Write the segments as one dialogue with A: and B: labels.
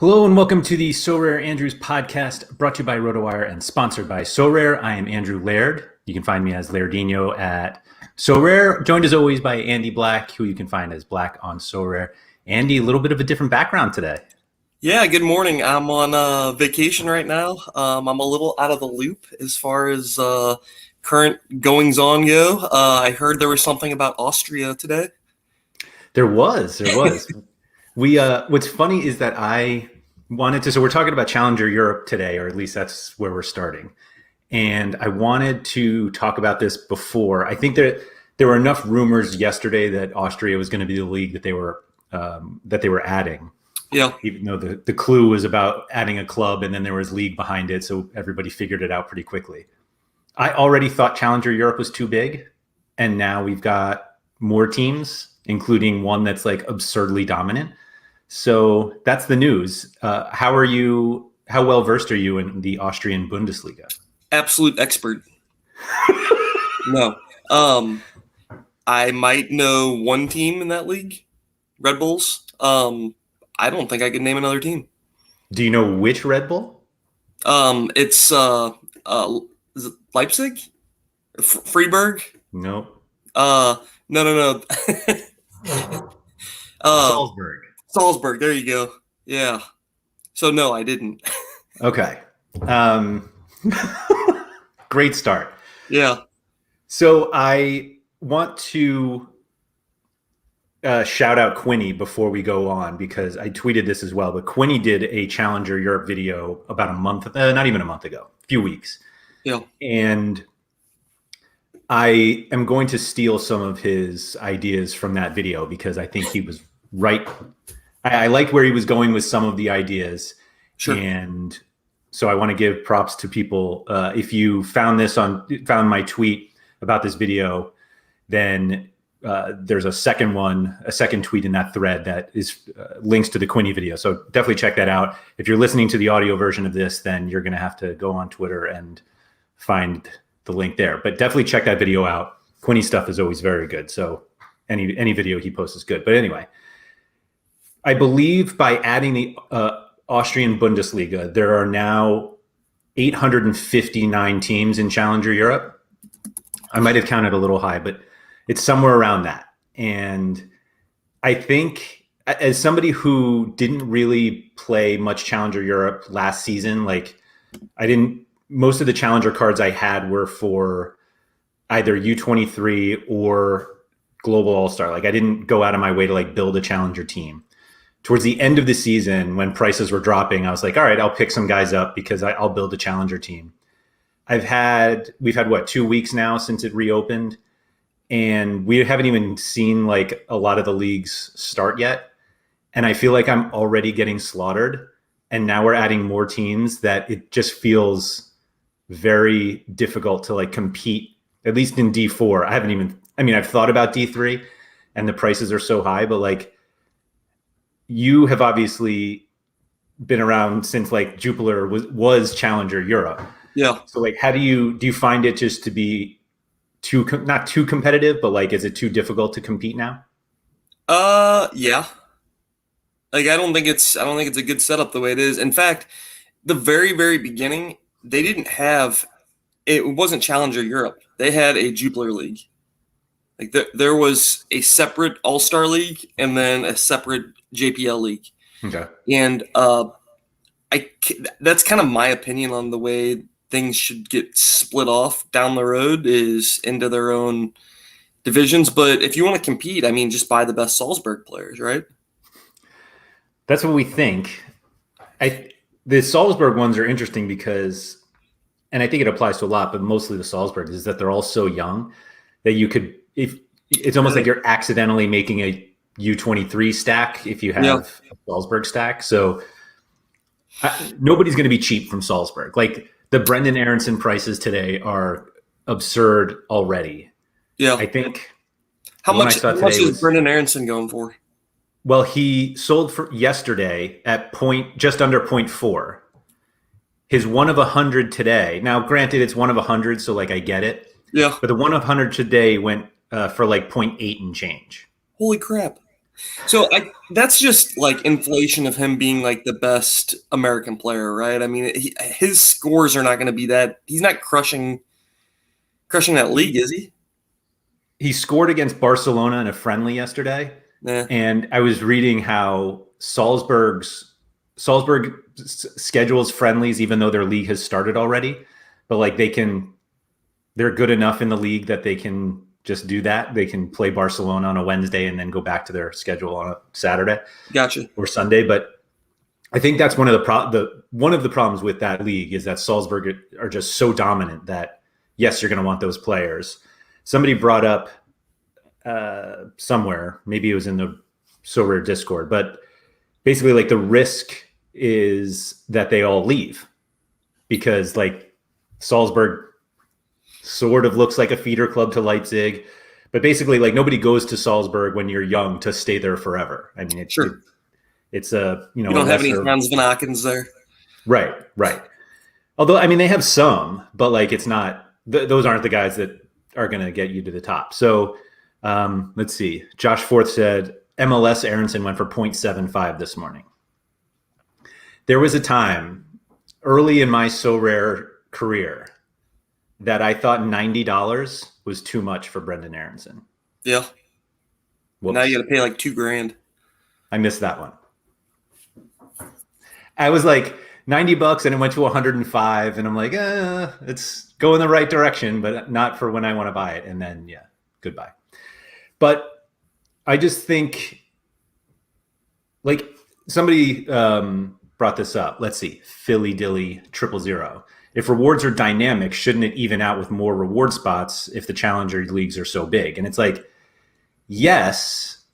A: Hello and welcome to the SorareAndrews podcast, brought to you by RotoWire and sponsored by Sorare. I am Andrew Laird. You can find me as Lairdino at Sorare, joined as always by Andy Black, who you can find as Black on Sorare. Andy, a little bit of a different background today.
B: Yeah, good morning. I'm on vacation right now. I'm a little out of the loop as far as current goings-on go. I heard there was something about Austria today.
A: There was. What's funny is that so we're talking about Challenger Europe today, or at least that's where we're starting. And I wanted to talk about this before. I think that there were enough rumors yesterday that Austria was going to be the league that they were adding.
B: Yeah.
A: Even though the clue was about adding a club and then there was league behind it, so everybody figured it out pretty quickly. I already thought Challenger Europe was too big, and now we've got more teams, including one that's like absurdly dominant. So that's the news. How well versed are you in the Austrian Bundesliga?
B: Absolute expert. No. I might know one team in that league, Red Bulls. I don't think I could name another team.
A: Do you know which Red Bull?
B: It's is it Leipzig? Freiburg?
A: Nope.
B: No.
A: Salzburg.
B: Salzburg, there you go. Yeah. So no, I didn't.
A: Okay. Great start.
B: Yeah.
A: So I want to shout out Quinny before we go on, because I tweeted this as well, but Quinny did a Challenger Europe video about not even a month ago, a few weeks.
B: Yeah.
A: And I am going to steal some of his ideas from that video because I think he was right. I like where he was going with some of the ideas.
B: Sure.
A: And so I want to give props to people. If you found my tweet about this video, then there's a second tweet in that thread that is links to the Quinny video. So definitely check that out. If you're listening to the audio version of this, then you're going to have to go on Twitter and find the link there. But definitely check that video out. Quinny stuff is always very good. So any video he posts is good. But anyway, I believe by adding the Austrian Bundesliga, there are now 859 teams in Challenger Europe. I might have counted a little high, but it's somewhere around that. And I think, as somebody who didn't really play much Challenger Europe last season, most of the Challenger cards I had were for either U23 or Global All-Star. I didn't go out of my way to build a Challenger team. Towards the end of the season, when prices were dropping, I was like, all right, I'll pick some guys up because I'll build a Challenger team. We've had 2 weeks now since it reopened, and we haven't even seen a lot of the leagues start yet. And I feel like I'm already getting slaughtered. And now we're adding more teams that it just feels very difficult to compete, at least in D4. I've thought about D3 and the prices are so high, but you have obviously been around since Jupiler was Challenger Europe.
B: Yeah. So
A: how do you find it just to be not too competitive, but is it too difficult to compete now?
B: Yeah. I don't think it's a good setup the way it is. In fact, the very, very beginning, they didn't have, it wasn't Challenger Europe. They had a Jupiler League. There was a separate All-Star League and then a separate JPL League.
A: Okay.
B: And that's kind of my opinion on the way things should get split off down the road, is into their own divisions. But if you want to compete, just buy the best Salzburg players, right?
A: That's what we think. The Salzburg ones are interesting because, and I think it applies to a lot, but mostly the Salzburg, is that they're all so young that you could, if it's almost like you're accidentally making a U23 stack if you have a Salzburg stack. So nobody's going to be cheap from Salzburg. The Brendan Aronson prices today are absurd already.
B: Yeah.
A: I think.
B: How much is Brendan Aronson going for?
A: Well, he sold for yesterday at just under 0.4. His 1 of 100 today. Now, granted, it's 1 of 100, so I get it.
B: Yeah.
A: But the 1 of 100 today went for 0.8 and change.
B: Holy crap. So that's just like inflation of him being like the best American player, right? I mean, his scores are not going to be that. He's not crushing that league, is he?
A: He scored against Barcelona in a friendly yesterday,
B: Yeah,
A: and I was reading how Salzburg schedules friendlies even though their league has started already, but like they're good enough in the league that they can just do that. They can play Barcelona on a Wednesday and then go back to their schedule on a Saturday
B: gotcha.
A: or Sunday. But I think that's one of the problems with that league is that Salzburg are just so dominant that yes, you're going to want those players. Somebody brought up somewhere, maybe it was in the Sorare Discord, but basically like the risk is that they all leave because like Salzburg sort of looks like a feeder club to Leipzig, but basically like nobody goes to Salzburg when you're young to stay there forever. I mean,
B: Sure.
A: it's a
B: You don't have any Franz Van Akens there.
A: Right. Although I mean they have some, but like it's not those aren't the guys that are going to get you to the top. So let's see. Josh Forth said MLS Aronson went for 0.75 this morning. There was a time early in my Sorare career that I thought $90 was too much for Brendan Aronson.
B: Yeah.
A: Whoops.
B: Now you got to pay like $2,000.
A: I missed that one. I was like $90 and it went to 105 and I'm like, it's going the right direction, but not for when I want to buy it. And then, yeah, goodbye. But I just think like somebody brought this up. Let's see. Philly Dilly 000. If rewards are dynamic, shouldn't it even out with more reward spots if the challenger leagues are so big? And it's like, yes,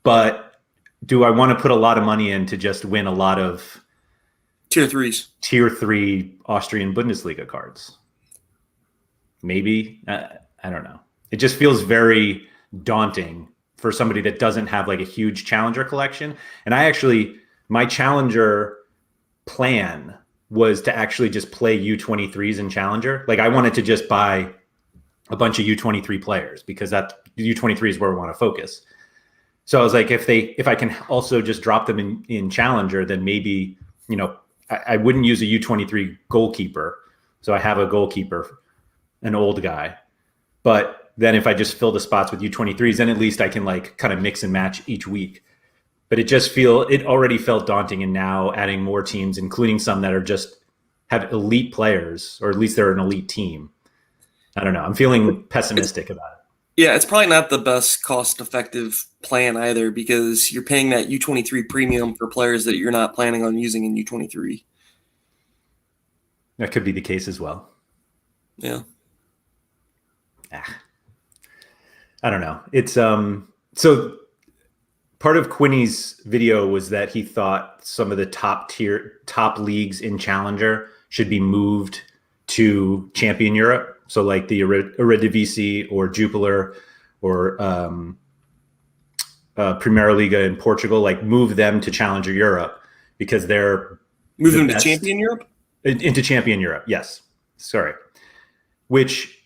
A: but do I want to put a lot of money in to just win a lot of
B: tier 3
A: Austrian Bundesliga cards? Maybe. I don't know. It just feels very daunting for somebody that doesn't have like a huge challenger collection. And my challenger plan was to actually just play U23s in challenger. Like I wanted to just buy a bunch of U23 players because that U23 is where we want to focus. So I was like, if I can also just drop them in challenger, then maybe, I wouldn't use a U23 goalkeeper. So I have a goalkeeper, an old guy, but then if I just fill the spots with U23s, then at least I can like kind of mix and match each week. But it already felt daunting. And now adding more teams, including some that have elite players, or at least they're an elite team. I don't know. I'm feeling pessimistic about it.
B: Yeah, it's probably not the best cost-effective plan either because you're paying that U23 premium for players that you're not planning on using in U23.
A: That could be the case as well.
B: Yeah.
A: I don't know. It's so part of Quinny's video was that he thought some of the top leagues in Challenger should be moved to Champion Europe. So like the Eredivisie or Jupiler or Primeira Liga in Portugal, like move them to Challenger Europe because they're
B: move them to Champion Europe?
A: Into Champion Europe, yes. Sorry. Which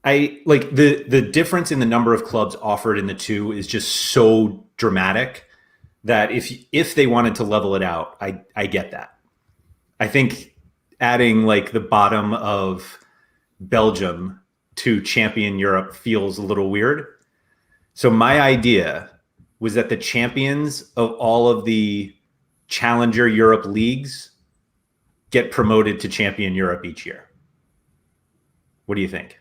A: I like the difference in the number of clubs offered in the two is just so dramatic that if they wanted to level it out, I get that. I think adding like the bottom of Belgium to Champion Europe feels a little weird. So my idea was that the champions of all of the Challenger Europe leagues get promoted to Champion Europe each year. What do you think?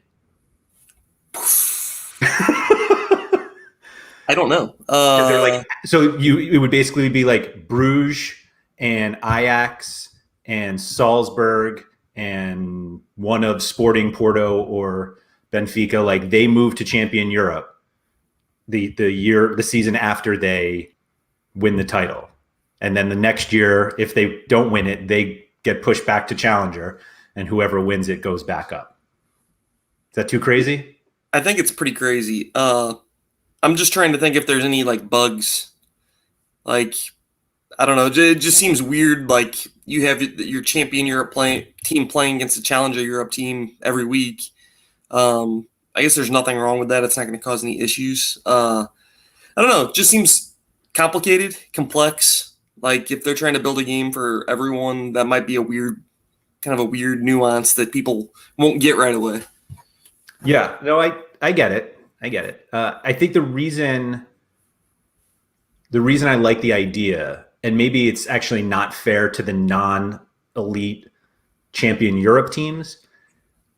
B: I don't know.
A: It would basically be like Bruges and Ajax and Salzburg and one of Sporting Porto or Benfica, like they move to Champion Europe the season after they win the title. And then the next year, if they don't win it, they get pushed back to Challenger and whoever wins it goes back up. Is that too crazy?
B: I think it's pretty crazy. I'm just trying to think if there's any like bugs. Like, I don't know. It just seems weird. Like you have your Champion Europe team playing against the Challenger Europe team every week. I guess there's nothing wrong with that. It's not going to cause any issues. I don't know. It just seems complicated, complex. Like if they're trying to build a game for everyone, that might be kind of a weird nuance that people won't get right away.
A: Yeah, no, I get it. I get it. I think the reason I like the idea, and maybe it's actually not fair to the non-elite champion Europe teams,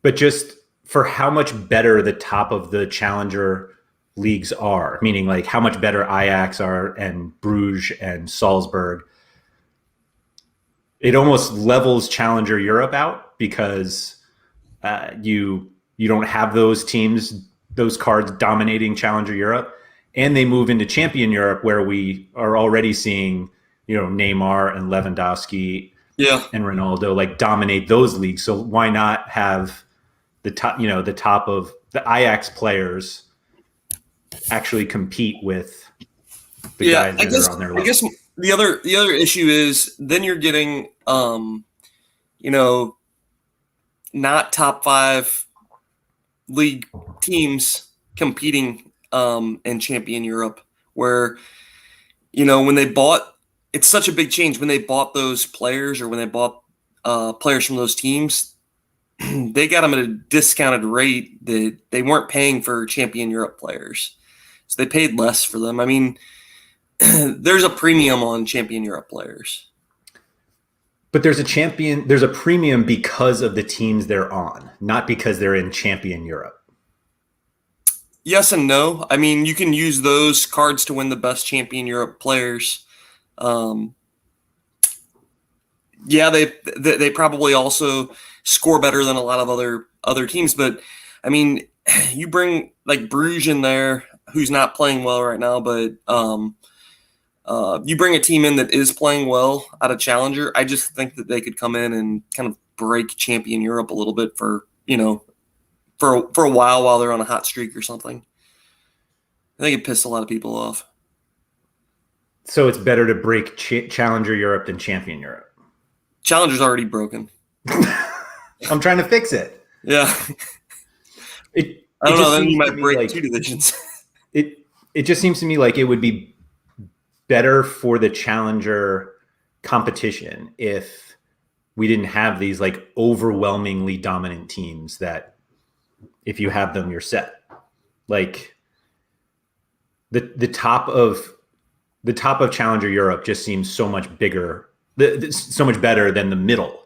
A: but just for how much better the top of the challenger leagues are, meaning like how much better Ajax are and Bruges and Salzburg, it almost levels challenger Europe out because you don't have those teams, those cards dominating challenger Europe, and they move into champion Europe where we are already seeing Neymar and Lewandowski
B: Yeah.
A: and Ronaldo like dominate those leagues. So why not have the top of the Ajax players actually compete with the
B: Yeah,
A: guys that are on their
B: I
A: level?
B: guess the other issue is then you're getting you know, not top 5 league teams competing in champion Europe where when they bought it's such a big change when they bought those players or when they bought players from those teams. They got them at a discounted rate that they weren't paying for champion Europe players, so they paid less for them. I mean, there's a premium on champion Europe players.
A: But there's a premium because of the teams they're on, not because they're in champion Europe.
B: Yes and no. I mean, you can use those cards to win the best champion Europe players. Um, yeah, they probably also score better than a lot of other teams, but I mean, you bring like Bruges in there, who's not playing well right now, but you bring a team in that is playing well out of Challenger. I just think that they could come in and kind of break champion Europe a little bit for a while they're on a hot streak or something. I think it pissed a lot of people off.
A: So it's better to break challenger Europe than champion Europe.
B: Challenger's already broken.
A: I'm trying to fix it.
B: Yeah. I don't know. Then you might break 2 divisions.
A: It just seems to me like it would be better for the challenger competition if we didn't have these like overwhelmingly dominant teams that if you have them, you're set. Like the top of challenger Europe just seems so much bigger, so much better than the middle.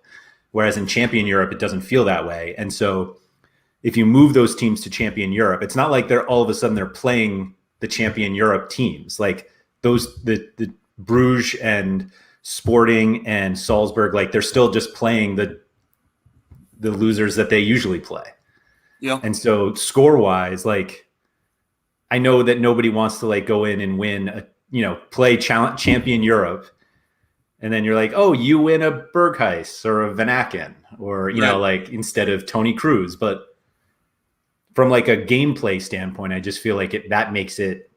A: Whereas in champion Europe, it doesn't feel that way. And so if you move those teams to champion Europe, it's not like they're all of a sudden they're playing the champion Europe teams. Like the Bruges and Sporting and Salzburg, like they're still just playing the losers that they usually play.
B: Yeah.
A: And so score wise, like I know that nobody wants to like go in and win play champion Europe. And then you're like, oh, you win a Berghuis or a Van Aken or, like instead of Tony Cruz. But from like a gameplay standpoint, I just feel like that makes it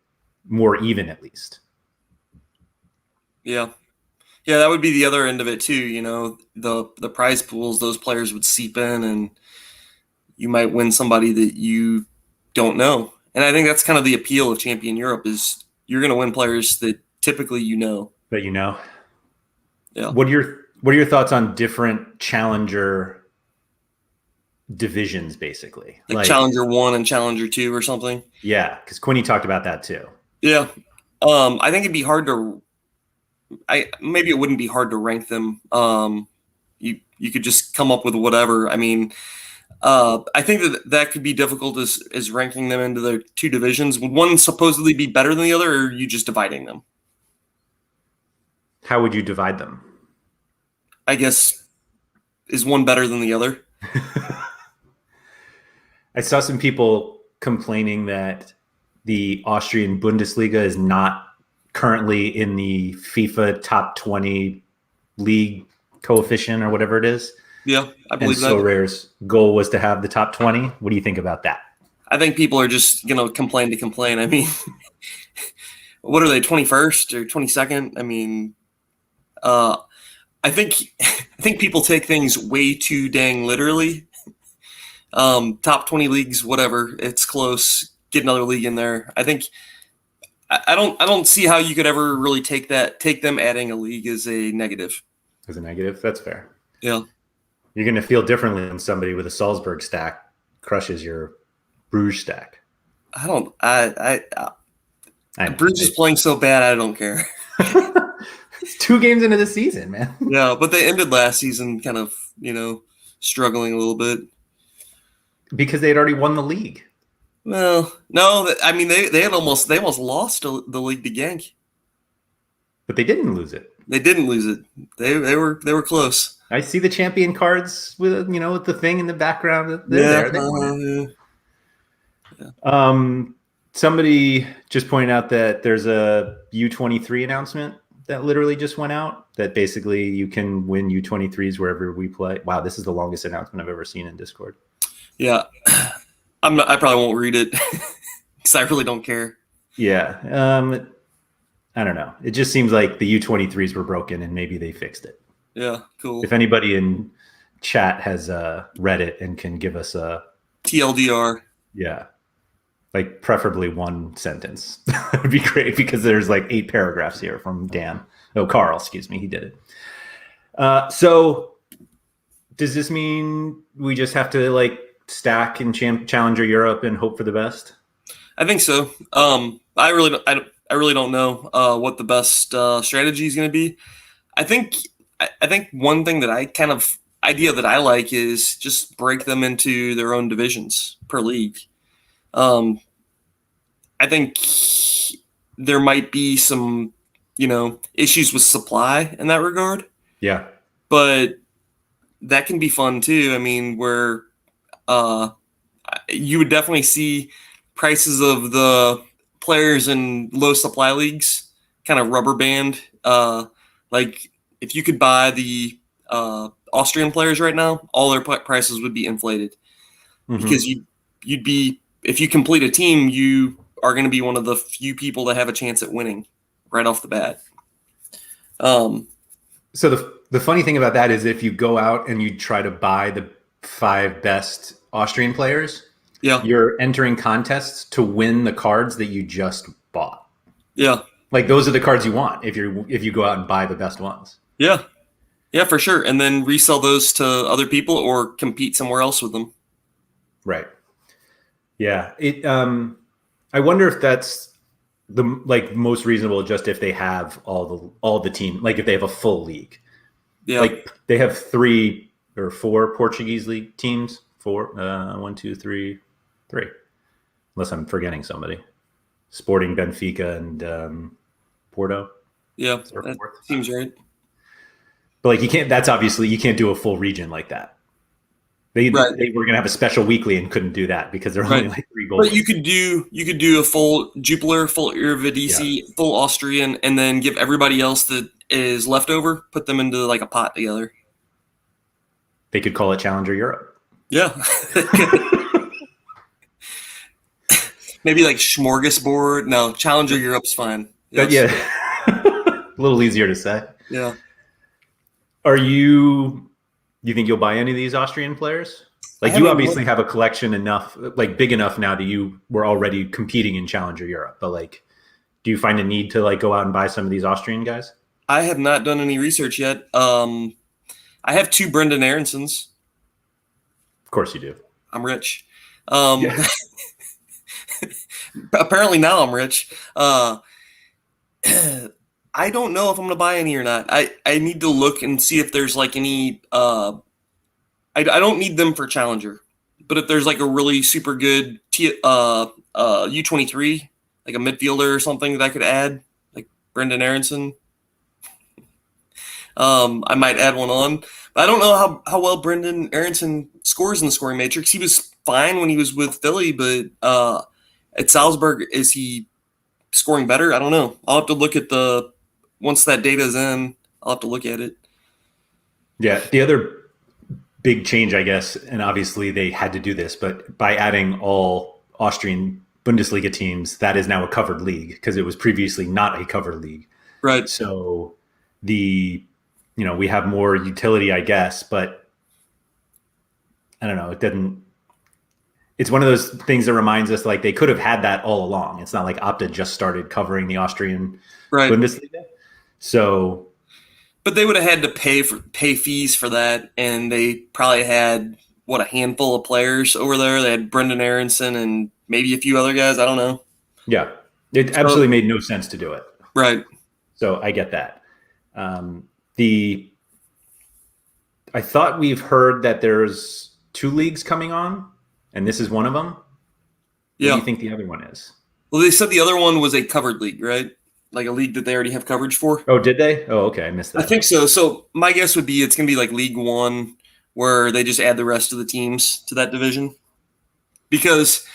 A: more even at least.
B: Yeah. Yeah, that would be the other end of it too. The prize pools, those players would seep in and you might win somebody that you don't know. And I think that's kind of the appeal of Champion Europe is you're going to win players that typically
A: But
B: Yeah.
A: What are your thoughts on different challenger divisions, basically?
B: Like Challenger 1 and Challenger 2 or something?
A: Yeah, because Quinny talked about that too.
B: Yeah. I think it'd be hard to maybe it wouldn't be hard to rank them. You could just come up with whatever. I mean, I think that could be difficult as ranking them into their 2 divisions. Would one supposedly be better than the other, or are you just dividing them?
A: How would you divide them?
B: I guess, is one better than the other?
A: I saw some people complaining that the Austrian Bundesliga is not currently in the FIFA top 20 league coefficient or whatever it is.
B: Yeah, I believe that.
A: And Sorare's goal was to have the top 20. What do you think about that?
B: I think people are just complain to complain. I mean, what are they, 21st or 22nd? I mean, I think people take things way too dang literally. Top 20 leagues, whatever, it's close. Get another league in there. I think I don't see how you could ever really take them adding a league as a negative.
A: As a negative, that's fair.
B: Yeah.
A: You're going to feel differently when somebody with a Salzburg stack crushes your Bruges stack.
B: I don't.
A: I know.
B: Bruce is playing so bad. I don't care.
A: It's 2 games into the season, man.
B: Yeah, but they ended last season kind of, struggling a little bit.
A: Because they had already won the league.
B: Well, no, I mean they almost lost the league to Genk.
A: But they didn't lose it.
B: They didn't lose it. They were close.
A: I see the champion cards with with the thing in the background. They're there. They won it.
B: Yeah.
A: Somebody just pointed out that there's a U23 announcement that literally just went out that basically you can win U23s wherever we play. Wow, this is the longest announcement I've ever seen in Discord.
B: Yeah. I probably won't read it because I really don't care.
A: Yeah. I don't know. It just seems like the U23s were broken and maybe they fixed it.
B: Yeah, cool.
A: If anybody in chat has read it and can give us a
B: TLDR.
A: Yeah. Like preferably 1 sentence. That would be great because there's like 8 paragraphs here from Dan. Oh, Carl, excuse me. He did it. So does this mean we just have to like stack in Challenger Europe and hope for the best?
B: I think so. I really don't know what the best strategy is going to be. I think one thing that idea that I like is just break them into their own divisions per league. I think there might be some, issues with supply in that regard.
A: Yeah.
B: But that can be fun too. I mean, where you would definitely see prices of the players in low supply leagues kind of rubber band. Like if you could buy the Austrian players right now, all their prices would be inflated because you'd be, if you complete a team, you are going to be one of the few people that have a chance at winning right off the bat.
A: So the funny thing about that is if you go out and you try to buy the 5 best Austrian players, you're entering contests to win the cards that you just bought.
B: Yeah.
A: Like those are the cards you want if you go out and buy the best ones.
B: Yeah. Yeah, for sure. And then resell those to other people or compete somewhere else with them.
A: Right. Yeah. I wonder if that's the most reasonable, just if they have all the team, like if they have a full league.
B: Yeah.
A: Like they have 3 or 4 Portuguese league teams. 4, 1, 2, 3, 3. Unless I'm forgetting somebody. Sporting, Benfica, and Porto.
B: Yeah, that seems right.
A: But like you can't do a full region like that. They were going to have a special weekly and couldn't do that because there are only like 3 goals.
B: But you could do a full Jupiler, full Eredivisie, full Austrian, and then give everybody else that is left over, put them into like a pot together.
A: They could call it Challenger Europe.
B: Yeah. Maybe like smorgasbord. No, Challenger Europe's fine.
A: But yeah, a little easier to say.
B: Yeah.
A: You think you'll buy any of these Austrian players? Like you obviously have a collection enough, like big enough now that you were already competing in Challenger Europe. But like, do you find a need to like go out and buy some of these Austrian guys?
B: I have not done any research yet. I have 2 Brendan Aaronsons.
A: Of course you do.
B: I'm rich. Apparently now I'm rich. I don't know if I'm going to buy any or not. I need to look and see if there's like any. I don't need them for Challenger, but if there's like a really super good U23, like a midfielder or something that I could add, like Brendan Aronson, I might add one on. But I don't know how well Brendan Aronson scores in the scoring matrix. He was fine when he was with Philly, but at Salzburg, is he scoring better? I don't know. I'll have to look at once that data is in, I'll have to look at it.
A: Yeah, the other big change, I guess, and obviously they had to do this, but by adding all Austrian Bundesliga teams, that is now a covered league because it was previously not a covered league.
B: Right.
A: So we have more utility, I guess, but I don't know. it's one of those things that reminds us like they could have had that all along. It's not like Opta just started covering the Austrian
B: Right.
A: Bundesliga. So,
B: but they would have had to pay fees for that, and they probably had a handful of players over there. They had Brendan Aronson and maybe a few other guys. I don't know.
A: yeah, it absolutely made no sense to do it.
B: Right.
A: So I get that. I thought we've heard that there's 2 leagues coming on, and this is one of them.
B: Yeah.
A: What do you think the other one is?
B: Well, they said the other one was a covered league, right? Like a league that they already have coverage for.
A: Oh, did they? Oh, okay. I missed that.
B: I think so. So my guess would be it's going to be like League One, where they just add the rest of the teams to that division, because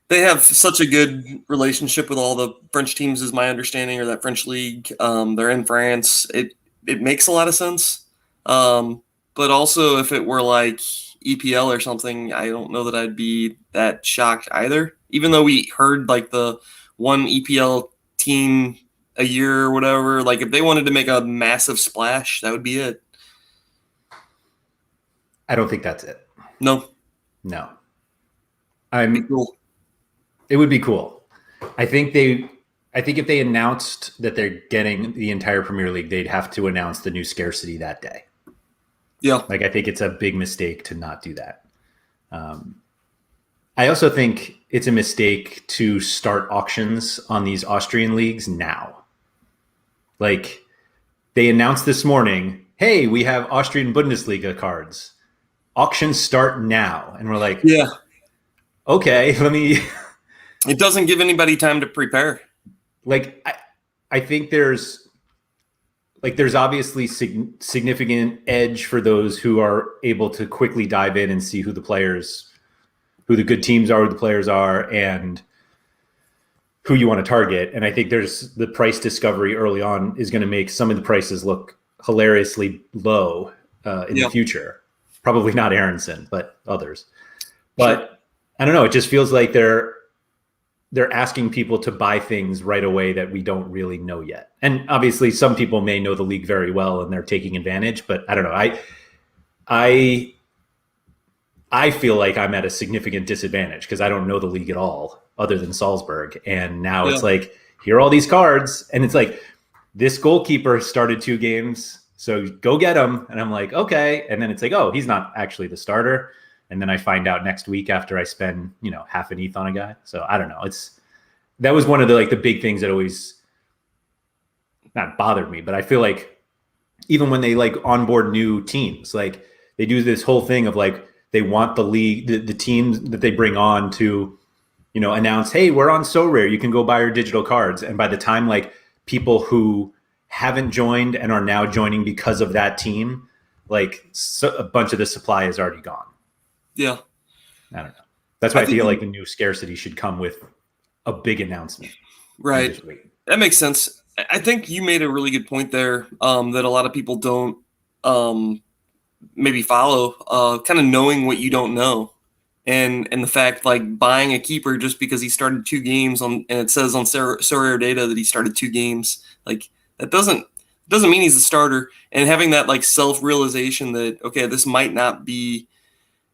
B: they have such a good relationship with all the French teams, is my understanding, or that French league. They're in France. It makes a lot of sense. But also, if it were like EPL or something, I don't know that I'd be that shocked either. Even though we heard like the one EPL team a year or whatever, like if they wanted to make a massive splash, that would be it.
A: I don't think that's it.
B: No.
A: Cool. It would be cool. I think if they announced that they're getting the entire Premier League, they'd have to announce the new scarcity that day.
B: Yeah.
A: Like, I think it's a big mistake to not do that. I also think it's a mistake to start auctions on these Austrian leagues now. Like, they announced this morning, hey, we have Austrian Bundesliga cards. Auctions start now. And we're like,
B: yeah,
A: okay, let me...
B: It doesn't give anybody time to prepare.
A: Like, I think there's obviously significant edge for those who are able to quickly dive in and see who the good teams are, who the players are, and who you want to target. And I think there's the price discovery early on is going to make some of the prices look hilariously low in the future. Probably not Aronson, but others. But sure. I don't know. It just feels like they're asking people to buy things right away that we don't really know yet. And obviously some people may know the league very well and they're taking advantage, but I don't know. I feel like I'm at a significant disadvantage because I don't know the league at all other than Salzburg. And now it's like, here are all these cards. And it's like, this goalkeeper started 2 games, so go get him. And I'm like, okay. And then it's like, oh, he's not actually the starter. And then I find out next week after I spend, half an ETH on a guy. So I don't know. That was one of the big things that always not bothered me, but I feel like even when they onboard new teams, like they do this whole thing of they want the league, the teams that they bring on to, announce, hey, we're on SoRare. You can go buy your digital cards. And by the time people who haven't joined and are now joining because of that team, a bunch of the supply is already gone.
B: Yeah.
A: I don't know. That's why I feel like the new scarcity should come with a big announcement.
B: Right. That makes sense. I think you made a really good point there that a lot of people don't maybe follow, kind of knowing what you don't know. And the fact buying a keeper just because he started 2 games and it says on Sorare data that he started 2 games, that doesn't mean he's a starter. And having that self-realization that, okay, this might not be,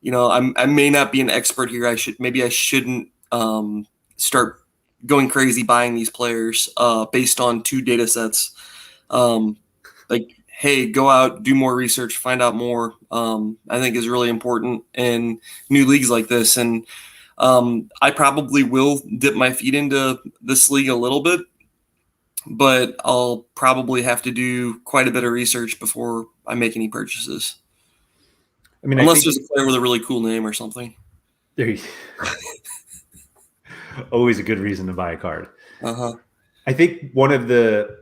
B: I may not be an expert here. I shouldn't start going crazy buying these players based on 2 data sets. Hey, go out, do more research, find out more. I think is really important in new leagues like this. And I probably will dip my feet into this league a little bit, but I'll probably have to do quite a bit of research before I make any purchases. I mean, unless there's a player with a really cool name or something.
A: Always a good reason to buy a card.
B: Uh-huh.
A: I think one of the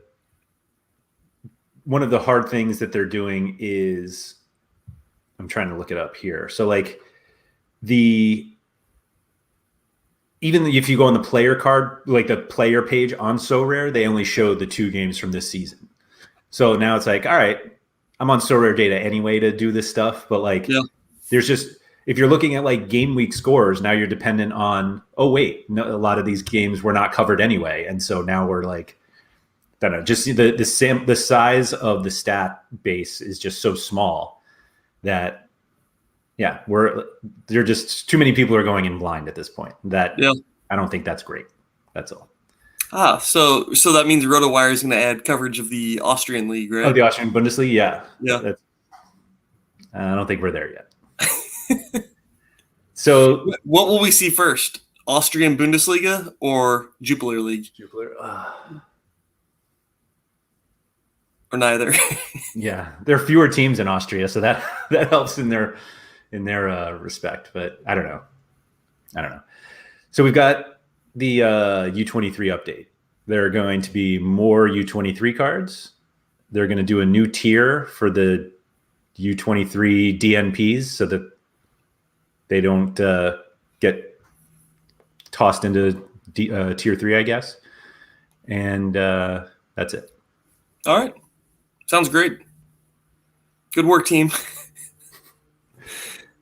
A: hard things that they're doing is, I'm trying to look it up here. So even if you go on the player card, the player page on SoRare, they only show the 2 games from this season. So now it's all right, I'm on SoRare data anyway to do this stuff, but there's just, if you're looking at game week scores, now you're dependent on, oh wait, no, a lot of these games were not covered anyway. And so now we're I don't know, just the size of the stat base is just so small that Yeah, there are just too many people are going in blind at this point.
B: Yeah.
A: I don't think that's great. That's all.
B: So that means RotoWire is going to add coverage of the Austrian league, right?
A: Oh, the Austrian Bundesliga, yeah.
B: Yeah.
A: I don't think we're there yet. So,
B: what will we see first? Austrian Bundesliga or Jupiler League?
A: Jupiler,
B: or neither?
A: Yeah, there are fewer teams in Austria, so that helps in their respect. But I don't know. So we've got the U23 update. There are going to be more U23 cards. They're going to do a new tier for the U23 DNPs so that they don't get tossed into tier 3, I guess. And that's it.
B: All right. Sounds great. Good work, team.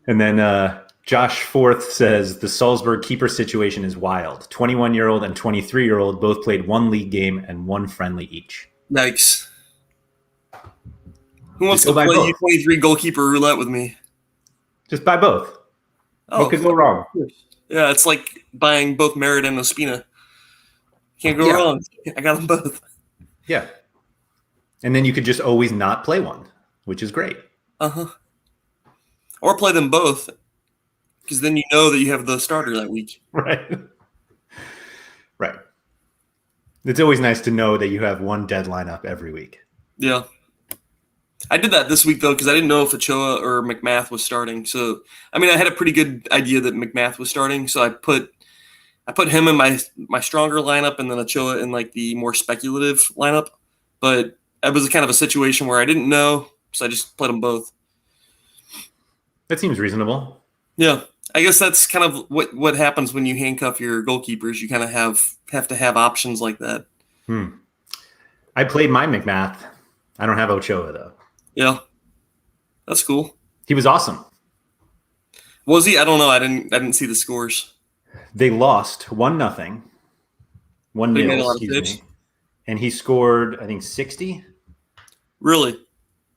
A: And then Josh Forth says the Salzburg keeper situation is wild. 21-year-old and 23-year-old both played one league game and one friendly each.
B: Yikes. Who wants to play U23 goalkeeper roulette with me?
A: Just buy both. What could go wrong?
B: Yeah, it's like buying both Merritt and Ospina. Can't go wrong. I got them both.
A: Yeah. And then you could just always not play one, which is great.
B: Uh-huh. Or play them both, because then you know that you have the starter that week.
A: Right. Right. It's always nice to know that you have one dead lineup every week.
B: Yeah. I did that this week, though, because I didn't know if Ochoa or McMath was starting. So, I mean, I had a pretty good idea that McMath was starting, so I put him in my stronger lineup and then Ochoa in, like, the more speculative lineup. But it was kind of a situation where I didn't know, so I just played them both.
A: That seems reasonable.
B: Yeah. I guess that's kind of what happens when you handcuff your goalkeepers. You kind of have to have options like that.
A: I played my McMath. I don't have Ochoa, though.
B: Yeah. That's cool.
A: He was awesome.
B: Was he? I don't know. I didn't see the scores.
A: They lost 1-0. 1-0, excuse me. And he scored, I think, 60?
B: Really?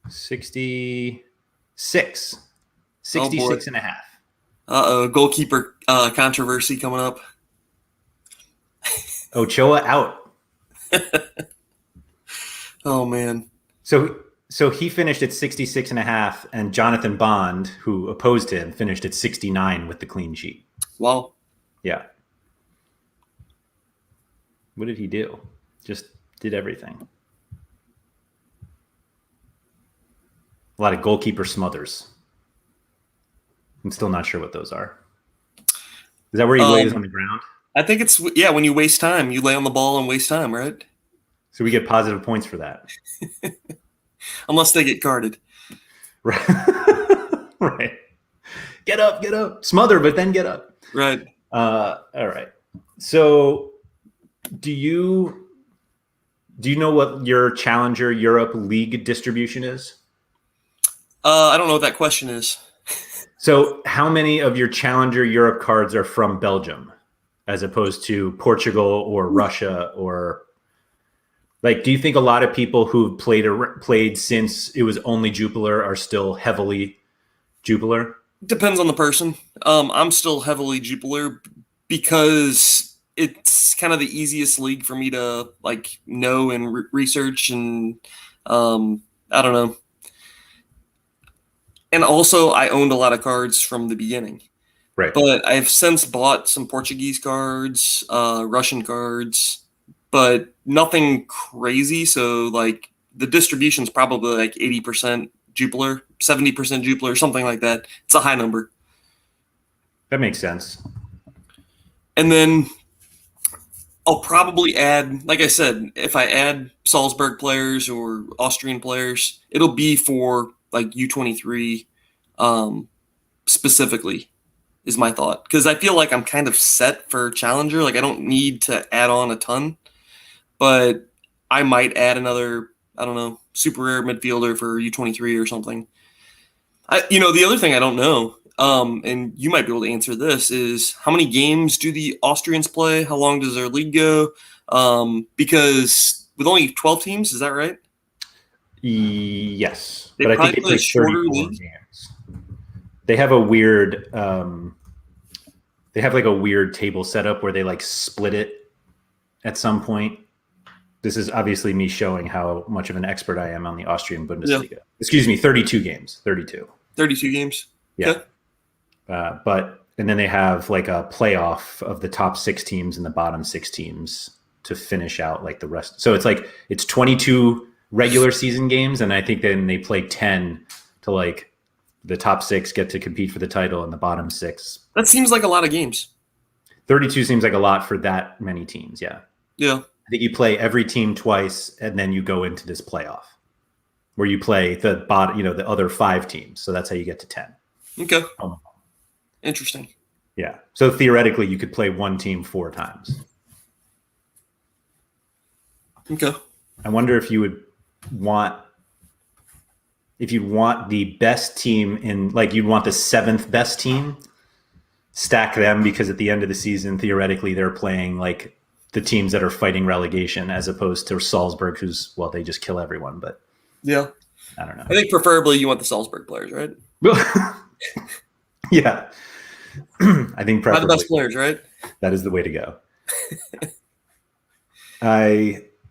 A: 66. 66 and a half.
B: Uh-oh. Goalkeeper controversy coming up.
A: Ochoa out.
B: Oh, man.
A: So he finished at 66 and a half, and Jonathan Bond, who opposed him, finished at 69 with the clean sheet.
B: Wow.
A: Yeah. What did he do? Just did everything. A lot of goalkeeper smothers. I'm still not sure what those are. Is that where he lays on the ground?
B: I think it's, when you waste time. You lay on the ball and waste time, right?
A: So we get positive points for that.
B: Unless they get guarded.
A: Right. Right. Get up. Smother, but then get up.
B: Right.
A: All right. So do you know what your Challenger Europe League distribution is?
B: I don't know what that question is.
A: So how many of your Challenger Europe cards are from Belgium as opposed to Portugal or Russia or like, do you think a lot of people who've played since it was only Jupiler are still heavily Jupiler?
B: Depends on the person. I'm still heavily Jupiler because it's kind of the easiest league for me to like know and research and I don't know. And also, I owned a lot of cards from the beginning.
A: Right.
B: But I've since bought some Portuguese cards, Russian cards, but nothing crazy. So, like, the distribution's probably like 80% Jupiler, 70% Jupiler, something like that. It's a high number.
A: That makes sense.
B: And then I'll probably add, like I said, if I add Salzburg players or Austrian players, it'll be for like U23 specifically is my thought. Because I feel like I'm kind of set for Challenger. Like I don't need to add on a ton. But I might add another, I don't know, super rare midfielder for U23 or something. The other thing I don't know, and you might be able to answer this, is how many games do the Austrians play? How long does their league go? Because with only 12 teams, is that right?
A: Yes,
B: But I think they play 34 games.
A: They have a weird. They have like a weird table setup where they like split it at some point. This is obviously me showing how much of an expert I am on the Austrian Bundesliga.
B: Yeah.
A: Excuse me, 32 games. 32.
B: 32 games.
A: Yeah.
B: Okay.
A: And then they have like a playoff of the top 6 teams and the bottom 6 teams to finish out like the rest. So it's 22 regular season games, and I think then they play 10 to like the top 6 get to compete for the title, and the bottom 6.
B: That seems like a lot of games.
A: 32 seems like a lot for that many teams. Yeah.
B: Yeah.
A: I think you play every team twice, and then you go into this playoff where you play the bottom, the other 5 teams. So that's how you get to 10.
B: Okay. Interesting.
A: Yeah. So theoretically, you could play one team 4 times.
B: Okay.
A: I wonder if you'd want the best team in, like, you'd want the 7th best team, stack them, because at the end of the season, theoretically, they're playing like the teams that are fighting relegation, as opposed to Salzburg, they just kill everyone. But
B: yeah,
A: I don't know.
B: I think preferably you want the Salzburg players, right?
A: Yeah. I think preferably
B: the best players, right?
A: That is the way to go.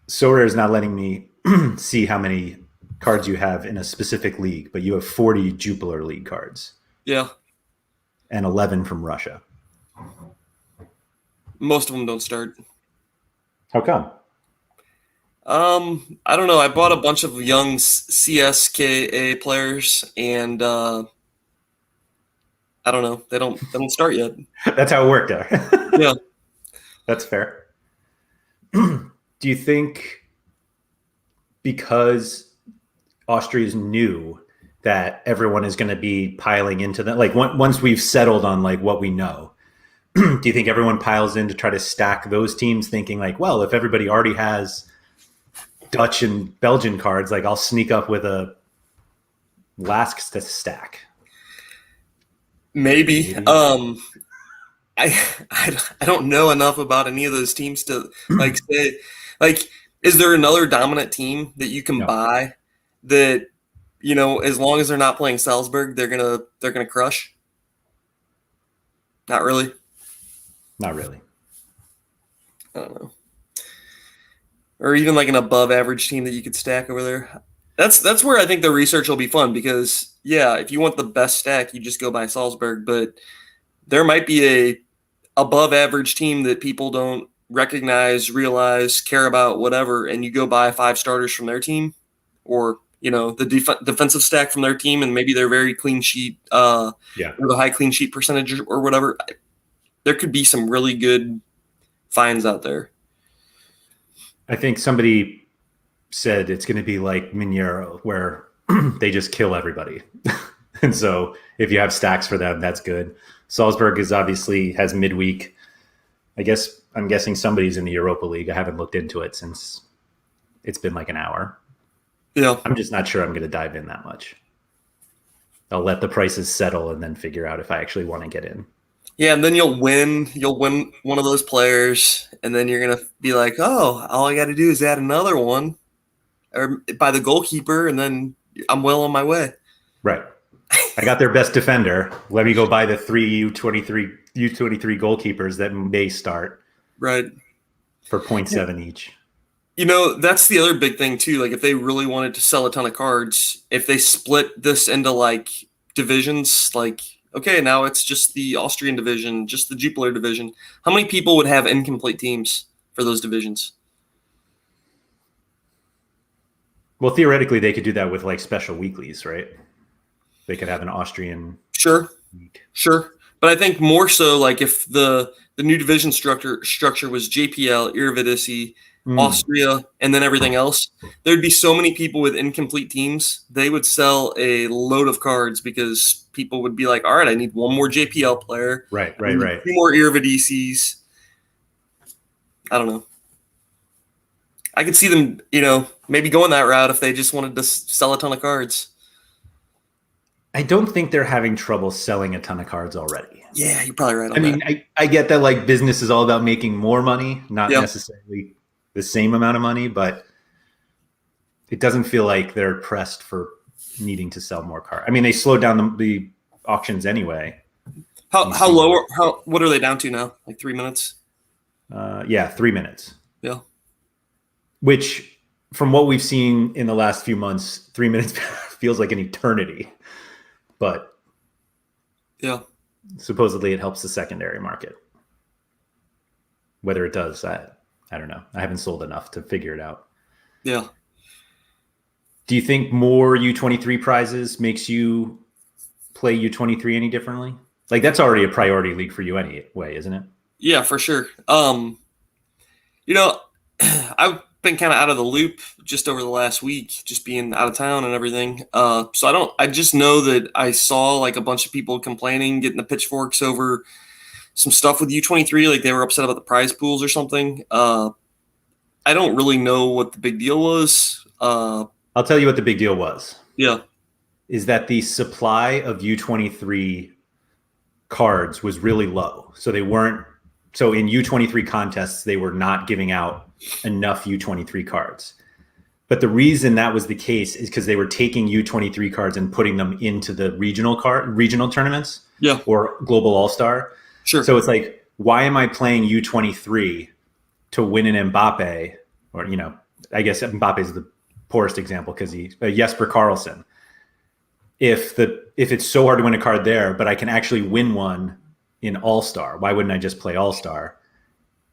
A: Sorare is not letting me see how many cards you have in a specific league, but you have 40 Jupiler League cards.
B: Yeah.
A: And 11 from Russia.
B: Most of them don't start.
A: How come?
B: I don't know. I bought a bunch of young CSKA players, and I don't know. They don't start yet.
A: That's how it worked out.
B: Yeah.
A: That's fair. Do you think because Austria is new that everyone is going to be piling into that? Like once we've settled on like what we know, do you think everyone piles in to try to stack those teams, thinking like, well, if everybody already has Dutch and Belgian cards, like I'll sneak up with a Lask stack?
B: Maybe. I don't know enough about any of those teams to like say, like, is there another dominant team that you can buy that, as long as they're not playing Salzburg, they're gonna crush? Not really.
A: Not really.
B: I don't know. Or even like an above average team that you could stack over there. That's where I think the research will be fun, because if you want the best stack, you just go by Salzburg, but there might be a above average team that people don't recognize, realize, care about, whatever, and you go buy 5 starters from their team, or the defensive stack from their team, and maybe they're very clean sheet, or the high clean sheet percentage or whatever. There could be some really good finds out there.
A: I think somebody said it's going to be like Mineiro, where they just kill everybody. And so if you have stacks for them, that's good. Salzburg has midweek. I'm guessing somebody's in the Europa League. I haven't looked into it since it's been like an hour.
B: Yeah.
A: I'm just not sure I'm going to dive in that much. I'll let the prices settle and then figure out if I actually want to get in.
B: Yeah, and then you'll win one of those players, and then you're going to be like, oh, all I got to do is add another one, or buy the goalkeeper, and then I'm well on my way.
A: Right. I got their best defender. Let me go buy the 3 U23 goalkeepers that may start.
B: Right.
A: For 0.7 each.
B: That's the other big thing too. Like if they really wanted to sell a ton of cards, if they split this into like divisions, like, okay, now it's just the Austrian division, just the Jupiler division. How many people would have incomplete teams for those divisions?
A: Well, theoretically, they could do that with like special weeklies, right? They could have an Austrian.
B: Sure. But I think more so like if the new division structure was JPL, Eredivisie, Austria, and then everything else, there'd be so many people with incomplete teams. They would sell a load of cards because people would be like, all right, I need one more JPL player.
A: Right.
B: 2 more Eredivisies. I don't know. I could see them, maybe going that route if they just wanted to sell a ton of cards.
A: I don't think they're having trouble selling a ton of cards already.
B: Yeah, you're probably right on that.
A: I get that like business is all about making more money, not necessarily the same amount of money, but it doesn't feel like they're pressed for needing to sell more cards. I mean, they slowed down the auctions anyway.
B: How low? What are they down to now? Like 3 minutes?
A: Yeah, 3 minutes.
B: Yeah.
A: Which, from what we've seen in the last few months, 3 minutes feels like an eternity. But
B: yeah,
A: supposedly it helps the secondary market. Whether it does, I don't know. I haven't sold enough to figure it out.
B: Yeah.
A: Do you think more U23 prizes makes you play U23 any differently? Like, that's already a priority league for you anyway, isn't it?
B: Yeah, for sure. I've been kind of out of the loop just over the last week, just being out of town and everything. I just know that I saw like a bunch of people complaining, getting the pitchforks over some stuff with U23, like they were upset about the prize pools or something. I don't really know what the big deal was.
A: I'll tell you what the big deal was.
B: Yeah.
A: Is that the supply of U23 cards was really low. So in U23 contests, they were not giving out enough U23 cards. But the reason that was the case is because they were taking U23 cards and putting them into the regional tournaments,
B: Yeah,
A: or Global All-Star.
B: sure.
A: So it's like, why am I playing U23 to win an Mbappe? Or, I guess Mbappe is the poorest example because he's Jesper Karlsson. If it's so hard to win a card there, but I can actually win one in All-Star, why wouldn't I just play All-Star?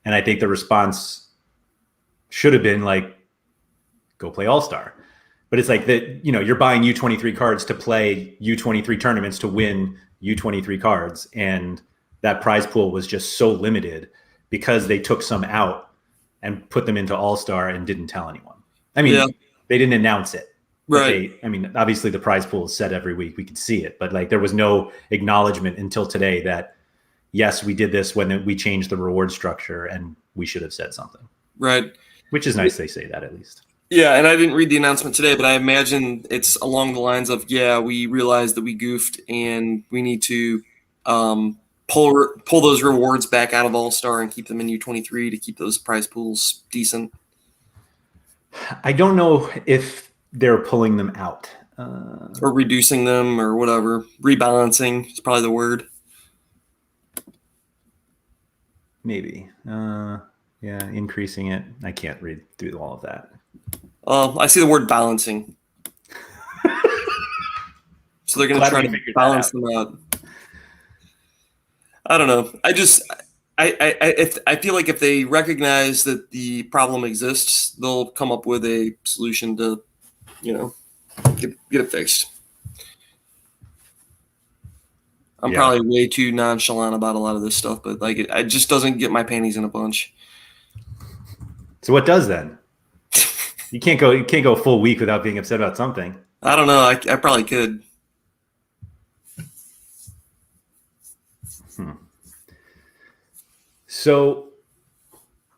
A: And I think the response should have been like, go play All-Star. But it's like that, you're buying U23 cards to play U23 tournaments to win U23 cards. And that prize pool was just so limited because they took some out and put them into All-Star and didn't tell anyone. I mean, They didn't announce it.
B: Right.
A: Obviously the prize pool is set every week. We could see it, but like there was no acknowledgement until today that, yes, we did this when we changed the reward structure and we should have said something.
B: Right.
A: Which is nice they say that at least.
B: Yeah, and I didn't read the announcement today, but I imagine it's along the lines of, we realized that we goofed and we need to pull those rewards back out of All-Star and keep them in U23 to keep those prize pools decent.
A: I don't know if they're pulling them out.
B: Or reducing them or whatever. Rebalancing is probably the word.
A: Maybe. Increasing it. I can't read through all of that.
B: I see the word balancing. So they're going to try to balance them out. I don't know. I feel like if they recognize that the problem exists, they'll come up with a solution to, get it fixed. I'm probably way too nonchalant about a lot of this stuff, but like it just doesn't get my panties in a bunch.
A: So what does then? You can't go a full week without being upset about something.
B: I don't know. I probably could.
A: So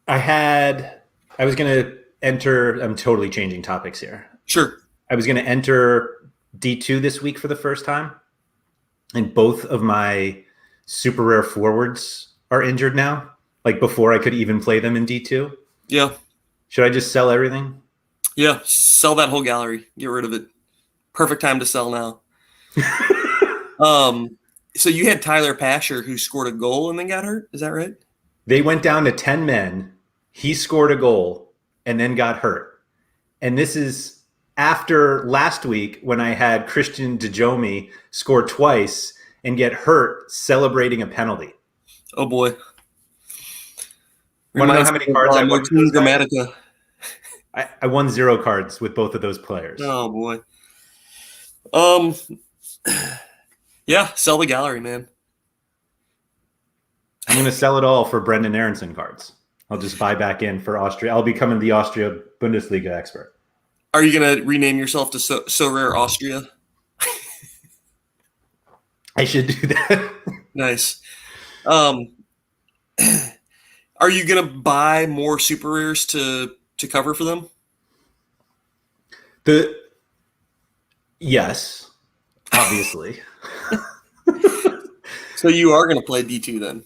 A: I was going to enter, I'm totally changing topics here.
B: Sure.
A: I was going to enter D2 this week for the first time. And both of my super rare forwards are injured now. Like before I could even play them in D2.
B: Yeah.
A: Should I just sell everything?
B: Yeah. Sell that whole gallery. Get rid of it. Perfect time to sell now. So you had Tyler Pasher who scored a goal and then got hurt. Is that right?
A: They went down to 10 men. He scored a goal and then got hurt. And this is after last week when I had Christian Djome score twice and get hurt celebrating a penalty.
B: Oh, boy.
A: Want to know how many cards I won?
B: Grammatica.
A: I won 0 cards with both of those players.
B: Oh, boy. Yeah, sell the gallery, man.
A: I'm going to sell it all for Brendan Aronson cards. I'll just buy back in for Austria. I'll become the Austria Bundesliga expert.
B: Are you going to rename yourself to Sorare Austria?
A: I should do that.
B: Nice. Are you going to buy more super rares to cover for them?
A: Yes, obviously.
B: So you are going to play D2 then?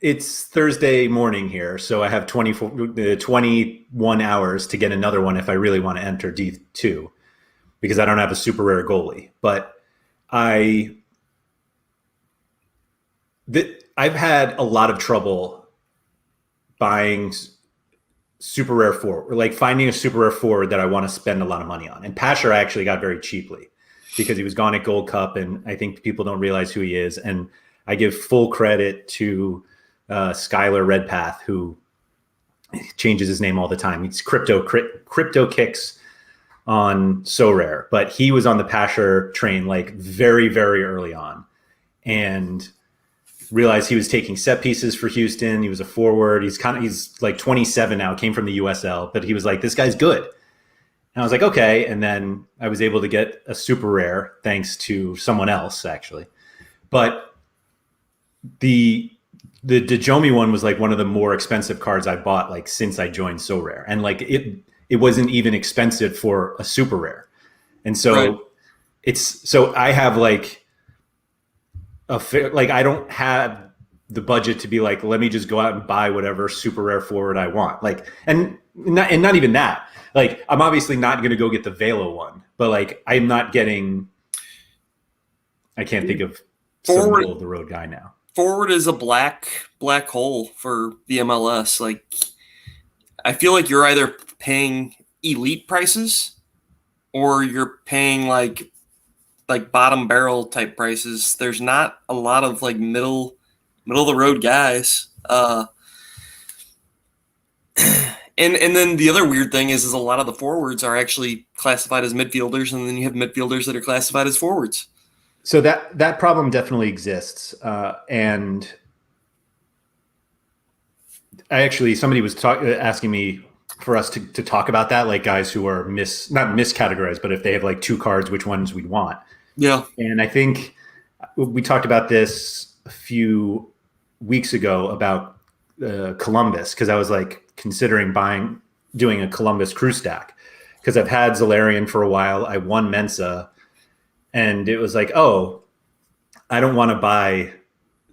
A: It's Thursday morning here, so I have 21 hours to get another one if I really want to enter D2 because I don't have a super rare goalie. But I've had a lot of trouble buying super rare forward, like finding a super rare forward that I want to spend a lot of money on. And Pasher I actually got very cheaply because he was gone at Gold Cup, and I think people don't realize who he is. And I give full credit to Skylar Redpath, who changes his name all the time. He's Crypto Kicks on Sorare, but he was on the Pasher train like very, very early on, and realized he was taking set pieces for Houston. He was a forward. He's like 27 now, came from the USL, but he was like, this guy's good. And I was like, okay. And then I was able to get a super rare thanks to someone else, actually. But the Dajome one was like one of the more expensive cards I bought like since I joined Sorare. And like it wasn't even expensive for a super rare. And so so I have like I don't have the budget to be like, let me just go out and buy whatever super rare forward I want. Like, and not even that. Like, I'm obviously not going to go get the Velo one, but like, I'm not getting. I can't think of some middle of the road guy now.
B: Forward is a black hole for the MLS. Like, I feel like you're either paying elite prices or you're paying like bottom barrel type prices. There's not a lot of like middle of the road guys. And then the other weird thing is a lot of the forwards are actually classified as midfielders, and then you have midfielders that are classified as forwards.
A: So that problem definitely exists. And somebody was asking me for us to talk about that, like guys who are not miscategorized, but if they have like two cards, which ones we'd want.
B: Yeah.
A: And I think we talked about this a few weeks ago about Columbus, because I was like considering doing a Columbus crew stack, because I've had Zalarian for a while. I won Mensa, and it was like, oh, I don't want to buy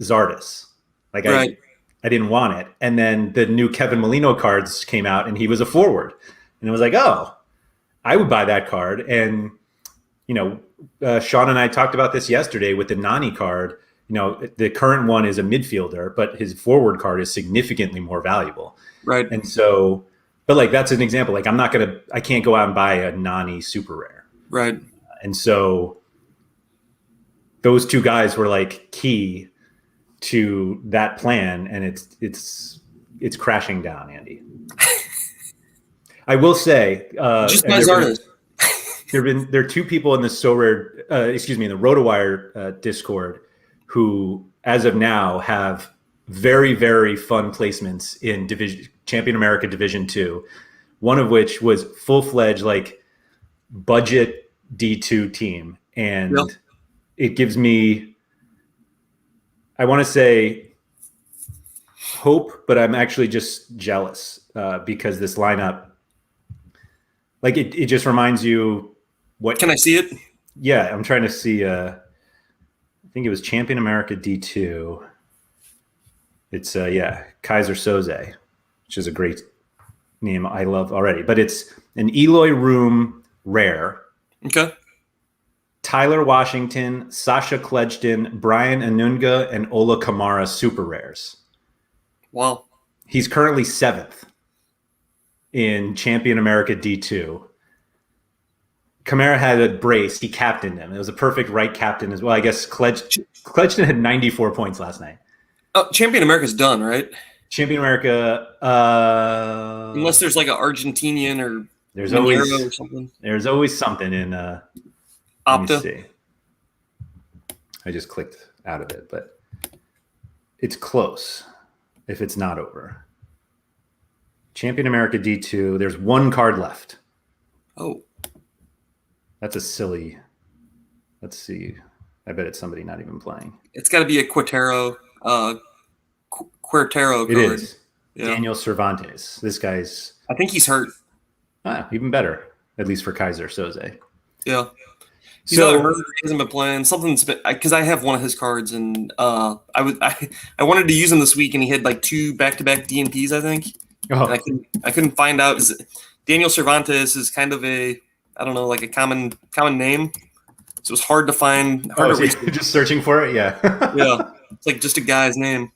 A: Zardes. Like I didn't want it. And then the new Kevin Molino cards came out, and he was a forward. And it was like, oh, I would buy that card. And, you know, Sean and I talked about this yesterday with the Nani card. You know, the current one is a midfielder, but his forward card is significantly more valuable.
B: Right.
A: And so, but like, that's an example. Like, I can't go out and buy a Nani super rare.
B: Right.
A: And so those two guys were like key to that plan, and it's crashing down, Andy. I will say,
B: just my Zardes.
A: There are two people in the Sorare, in the RotoWire Discord who, as of now, have very, very fun placements in Champion America Division 2. One of which was full-fledged like budget D2 team, and it gives me, I want to say, hope, but I'm actually just jealous because this lineup, like it just reminds you. What
B: can I see it?
A: Yeah, I'm trying to see. I think it was Champion America D2. It's Kaiser Soze, which is a great name I love already. But it's an Eloy Room rare.
B: Okay.
A: Tyler Washington, Sasha Kledgton, Brian Anunga, and Ola Kamara super rares.
B: Wow.
A: He's currently 7th in Champion America D2. Kamara had a brace. He captained him. It was a perfect right captain as well. I guess Kledgton had 94 points last night.
B: Oh, Champion America's done, right?
A: Champion America.
B: Unless there's like an Argentinian or
A: or
B: something.
A: There's always something in
B: Opta.
A: Let me see. I just clicked out of it, but it's close if it's not over. Champion America D2. There's one card left.
B: Oh.
A: That's a silly. Let's see. I bet it's somebody not even playing.
B: It's got to be a Quintero card.
A: It is.
B: Yeah.
A: Daniel Cervantes. This guy's.
B: I think he's hurt.
A: Even better, at least for Kaiser Soze.
B: Yeah. He's either hurt or he hasn't been playing. Something's been, because I have one of his cards, and I wanted to use him this week, and he had like 2 back-to-back DNPs, I think.
A: Oh.
B: And I couldn't find out. Daniel Cervantes is kind of a, I don't know, like a common name. So it's hard to find, hard
A: Oh,
B: to
A: so
B: research.
A: you're just searching for it? Yeah.
B: Yeah, it's like just a guy's name.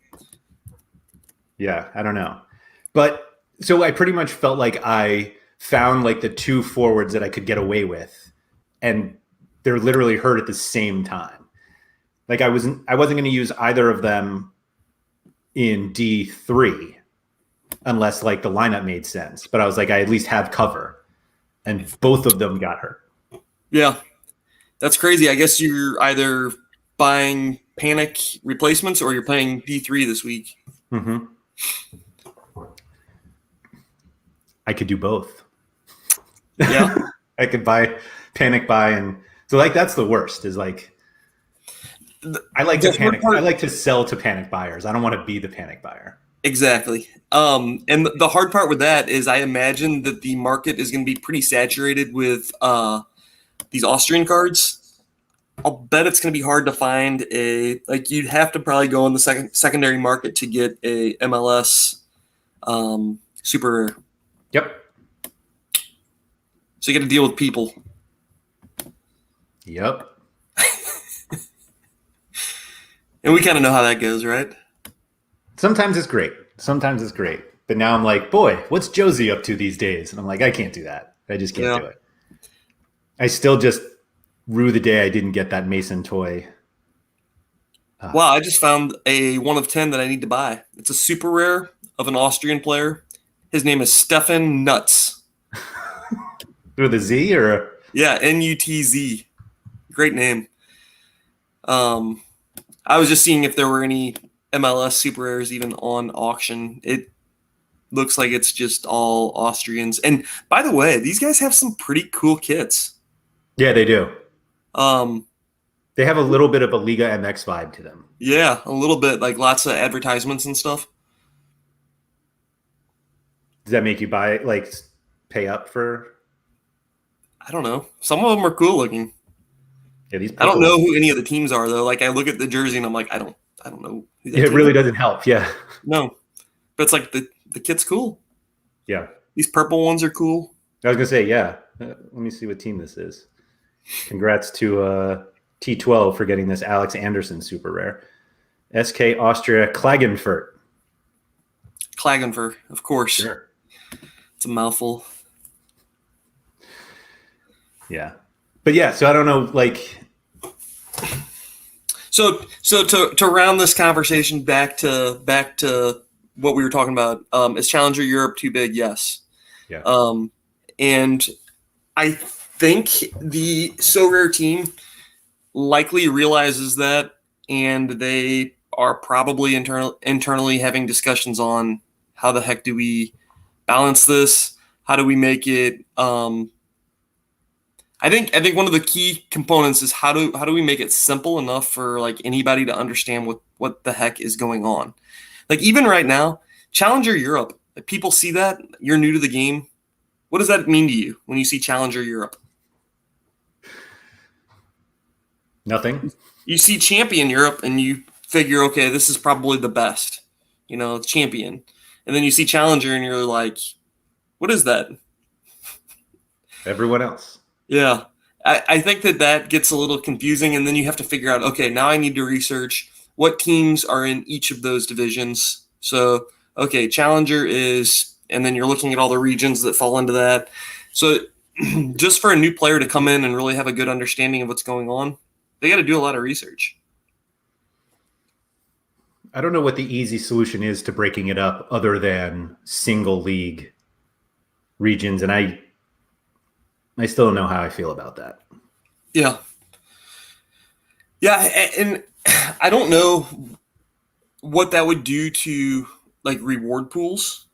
A: Yeah, I don't know. But so I pretty much felt like I found like the two forwards that I could get away with, and they're literally hurt at the same time. Like I wasn't going to use either of them in D3 unless like the lineup made sense. But I was like, I at least have cover, and both of them got hurt.
B: Yeah, that's crazy. I guess you're either buying panic replacements or you're playing D3 this week.
A: Mm-hmm. I could do both.
B: Yeah.
A: I could buy panic buy, and so like that's the worst is like I like to panic. I like to sell to panic buyers. I don't want to be the panic buyer.
B: Exactly. And the hard part with that is I imagine that the market is going to be pretty saturated with these Austrian cards. I'll bet it's going to be hard to find you'd have to probably go in the secondary market to get a MLS super rare.
A: Yep.
B: So you got to deal with people.
A: Yep.
B: And we kind of know how that goes, right?
A: Sometimes it's great. Sometimes it's great. But now I'm like, boy, what's Josie up to these days? And I'm like, I can't do that. I just can't do it. I still just rue the day I didn't get that Mason toy.
B: Wow, I just found a 1 of 10 that I need to buy. It's a super rare of an Austrian player. His name is Stefan Nutz.
A: With a Z or?
B: Yeah, Nutz. Great name. I was just seeing if there were any MLS super rares even on auction. It looks like it's just all Austrians. And by the way, these guys have some pretty cool kits.
A: Yeah, they do.
B: Um,
A: They have a little bit of a Liga MX vibe to them.
B: Yeah, a little bit, like lots of advertisements and stuff.
A: Does that make you buy it, like pay up for?
B: I don't know. Some of them are cool looking.
A: Yeah, these.
B: I don't know who any of the teams are though. Like I look at the jersey and I'm like, I don't know. Who that
A: It
B: team
A: really
B: is.
A: doesn't help. Yeah.
B: No, but it's like the kit's cool.
A: Yeah.
B: These purple ones are cool.
A: I was gonna say, yeah. Let me see what team this is. Congrats to T12 for getting this Alex Anderson super rare. SK Austria Klagenfurt.
B: Klagenfurt, of course.
A: Sure.
B: It's a mouthful.
A: Yeah. But yeah, so I don't know, like.
B: So to round this conversation back to what we were talking about, is Challenger Europe too big? Yes.
A: Yeah.
B: And I think the SoRare team likely realizes that, and they are probably internally having discussions on how the heck do we balance this? How do we make it? I think one of the key components is how do we make it simple enough for like anybody to understand what the heck is going on? Like even right now, Challenger Europe, like people see that you're new to the game. What does that mean to you when you see Challenger Europe?
A: Nothing.
B: You see Champion Europe and you figure, okay, this is probably the best, it's Champion. And then you see Challenger and you're like, what is that?
A: Everyone else.
B: Yeah. I think that gets a little confusing, and then you have to figure out, okay, now I need to research what teams are in each of those divisions. So, okay, Challenger is, and then you're looking at all the regions that fall into that. So just for a new player to come in and really have a good understanding of what's going on, they got to do a lot of research.
A: I don't know what the easy solution is to breaking it up other than single league regions, and I still don't know how I feel about that.
B: Yeah. Yeah, and I don't know what that would do to like reward pools.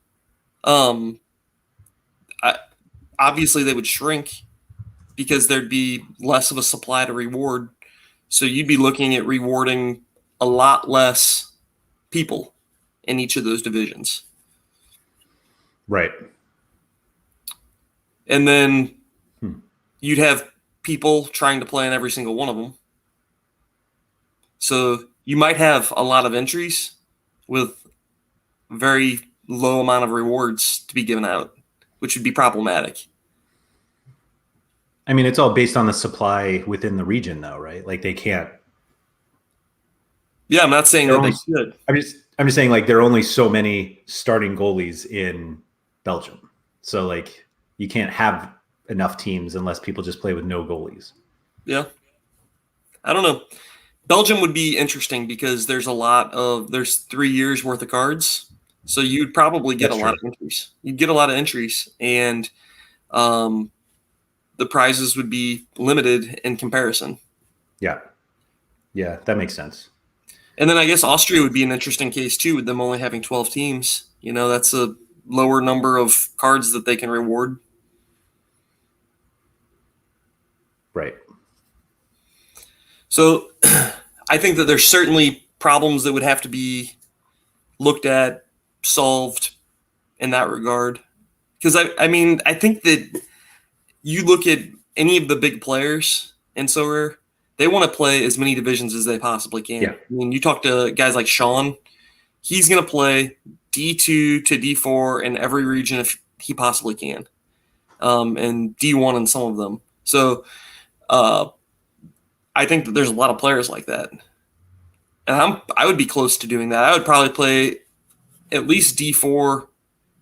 B: Obviously they would shrink because there'd be less of a supply to reward. So you'd be looking at rewarding a lot less people in each of those divisions.
A: Right.
B: And then you'd have people trying to play in every single one of them. So you might have a lot of entries with very low amount of rewards to be given out, which would be problematic.
A: I mean, it's all based on the supply within the region, though, right? Like they can't.
B: Yeah, I'm not saying
A: They're
B: that
A: only.
B: they should.
A: I'm just saying like there are only so many starting goalies in Belgium, so like you can't have enough teams unless people just play with no goalies.
B: Yeah, I don't know. Belgium would be interesting because there's 3 years worth of cards, so you'd probably get a
A: That's
B: lot
A: true.
B: of entries. You'd get a lot of entries, and um, the prizes would be limited in comparison.
A: Yeah, yeah, that makes sense.
B: And then I guess Austria would be an interesting case too, with them only having 12 teams. That's a lower number of cards that they can reward.
A: Right.
B: So I think that there's certainly problems that would have to be looked at, solved in that regard. Because I mean, I think that you look at any of the big players in Sorare, they want to play as many divisions as they possibly can.
A: Yeah.
B: I mean, you talk to guys like Sean, he's going to play D2 to D4 in every region if he possibly can, and D1 in some of them. So I think that there's a lot of players like that. And I would be close to doing that. I would probably play at least D4,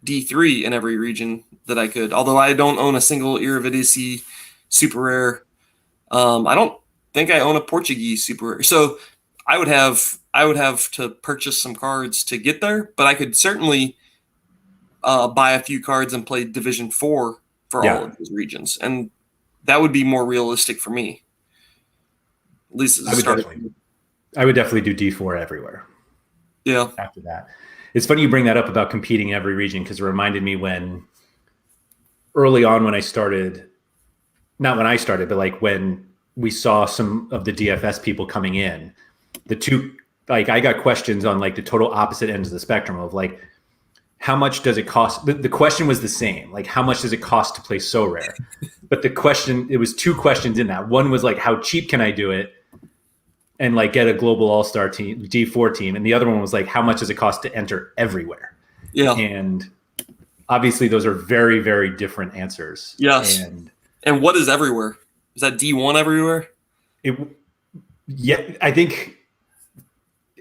B: D3 in every region that I could. Although I don't own a single Eredivisie super rare. I don't think I own a Portuguese super rare. So I would have to purchase some cards to get there, but I could certainly buy a few cards and play Division 4 for all of those regions, and that would be more realistic for me. At least as a start.
A: I would definitely do D4 everywhere.
B: Yeah.
A: After that, it's funny you bring that up about competing in every region because it reminded me when early on when I started, not when I started, but like when we saw some of the DFS people coming in, the two, like I got questions on like the total opposite ends of the spectrum of like, how much does it cost? The question was the same. Like, how much does it cost to play Sorare? But the question, it was two questions in that. One was like, how cheap can I do it? And like get a global all-star team, D4 team. And the other one was like, how much does it cost to enter everywhere?
B: Yeah.
A: And obviously those are very, very different answers.
B: Yes. And what is everywhere? Is that D1 everywhere?
A: Yeah, I think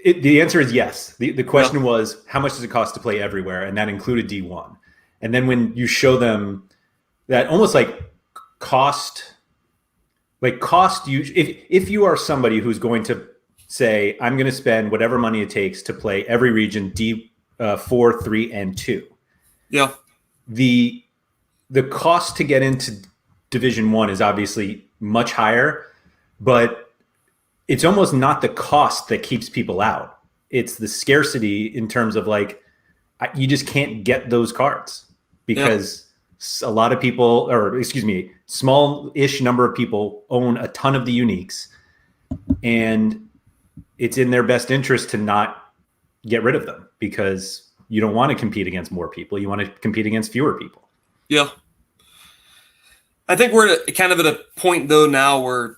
A: the answer is yes. The question was, how much does it cost to play everywhere? And that included D1. And then when you show them that almost like cost, if you are somebody who's going to say, I'm going to spend whatever money it takes to play every region D4, 3, and 2.
B: Yeah.
A: The cost to get into Division 1 is obviously much higher, but it's almost not the cost that keeps people out. It's the scarcity in terms of like, you just can't get those cards because a lot of people, or excuse me, small-ish number of people own a ton of the uniques, and it's in their best interest to not get rid of them because you don't want to compete against more people. You want to compete against fewer people.
B: Yeah. I think we're kind of at a point though now where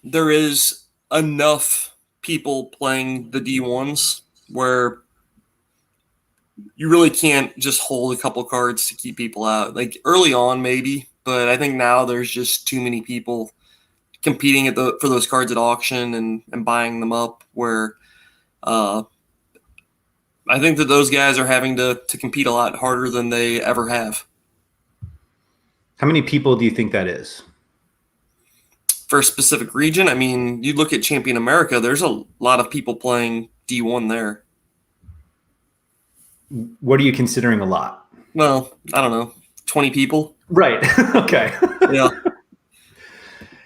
B: there is enough people playing the D1s where you really can't just hold a couple cards to keep people out. Like early on, maybe, but I think now there's just too many people competing for those cards at auction and buying them up. Where I think that those guys are having to compete a lot harder than they ever have.
A: How many people do you think that is?
B: For a specific region, I mean, you look at Champion America, there's a lot of people playing D1 there.
A: What are you considering a lot?
B: Well, I don't know, 20 people.
A: Right. Okay.
B: Yeah.